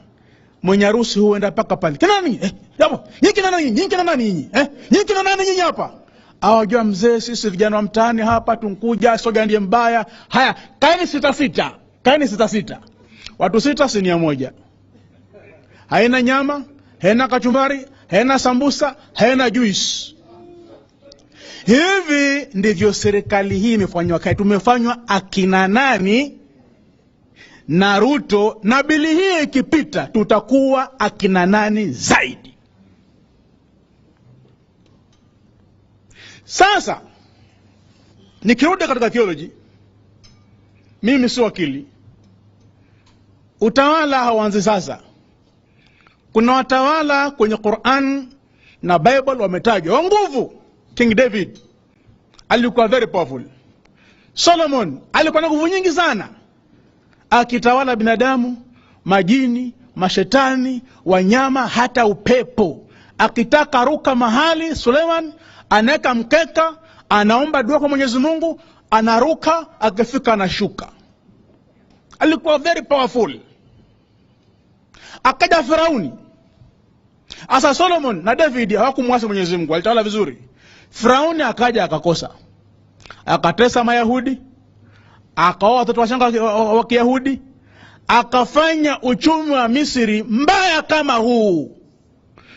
Mwenye harusi huenda paka pale. Kina nani? Yapo. Nyinyi kina nani? Nyinyi kina nani nyinyi? Nyinyi kina nani nyinyi hapa? Awajua mzee, sisi vijana wa mtaani hapa tunkuja, soga ndiye mbaya. Haya, kaeni sita. Kaeni sita. Watu 6 sinia moja. Haina nyama, haina kachumbari, haina sambusa, haina juice. Hivi ndivyo serikali hii imefanywa. Tumefanywa akina nani na Ruto, na bili hii ikipita tutakuwa akina nani zaidi. Sasa nikirudi katika theology, mimi si wakili. Utawala hauanzi sasa. Kuna watawala kwenye Qur'an na Bible wametajwa nguvu. King David alikuwa very powerful. Solomon alikuwa na nguvu nyingi sana, akitawala binadamu, majini, mashetani, wanyama, hata upepo. Akitaka ruka mahali, Suleiman anaweka mkeka, anaomba dua kwa Mwenyezi Mungu, anaruka, akifika anashuka. Alikuwa very powerful. Akaja Firauni. Asa Solomon na David hawakumwasi Mwenyezi Mungu, alitawala vizuri. Firauni akaja akakosa. Akatesa Mayahudi, akaoa watoto wachanga wa Kiyahudi, akafanya uchumi wa Misri mbaya kama huu.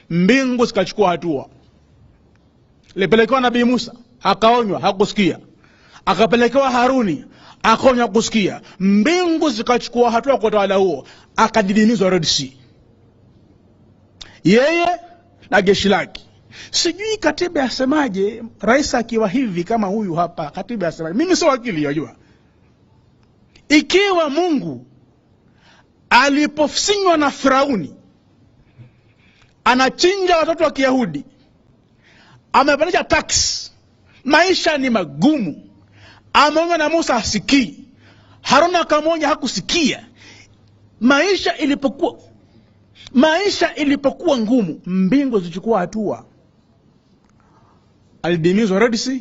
Mbingu zikachukua hatua. Lepelekewa Nabii Musa, akaonywa, hakusikia. Akapelekewa Haruni, akaonywa, hakusikia. Mbingu zikachukua hatua kwa utawala huo, akadidimizwa Red Sea. Yeye na jeshi lake. Sijui katiba yasemaje, rais akiwa hivi kama huyu hapa, katiba yasemaje? Mimi sio wakili, unajua. Ikiwa Mungu alipofsinywa na Firauni anachinja watoto wa Kiyahudi, amepandisha tax, maisha ni magumu, ameongea na Musa hasikii, Haruna akamonya hakusikia, maisha ilipokuwa ngumu, mbingu zichukua hatua. Alidimizwa Red Sea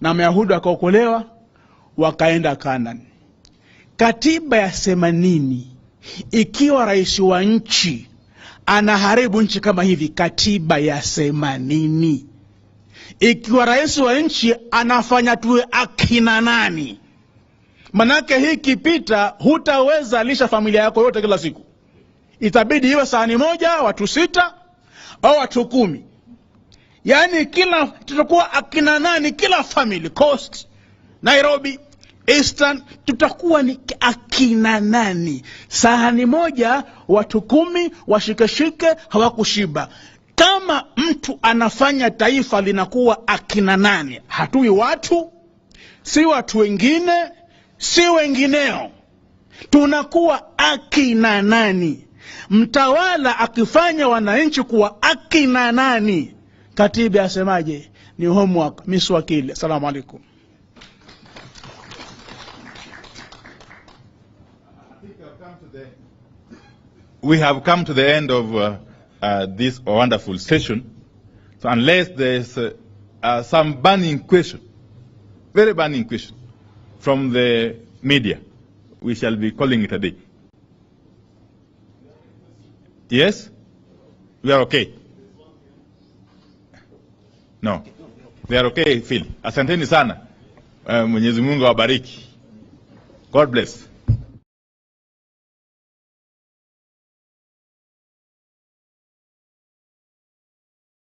na Mayahudi wakaokolewa, wakaenda Canaan. Katiba yasema nini ikiwa rais wa nchi anaharibu nchi kama hivi? Katiba yasema nini ikiwa rais wa nchi anafanya tuwe akina nani? Manake hii kipita hutaweza lisha familia yako yote kila siku. Itabidi iwe sahani moja, watu 6 au watu 10. Yani kila tutakuwa akina nani, kila family, Coast, Nairobi, Eastern, tutakuwa ni akina nani? Sahani moja, watu 10 washikeshike, hawakushiba. Kama mtu anafanya taifa linakuwa akina nani, hatui watu, si watu wengine, si wengineo, tunakuwa akina nani? Mtawala akifanya wananchi kuwa akina nani, katiba yasemaje? Ni homework. Mimi si wakili. Asalamu alaykum. We have come to the end of this wonderful session. So unless there's some burning question, very burning question, from the media, we shall be calling it a day. Yes? We are okay. No. We are okay, Phil. Asanteni sana. Mwenyezi Mungu awabariki. God bless.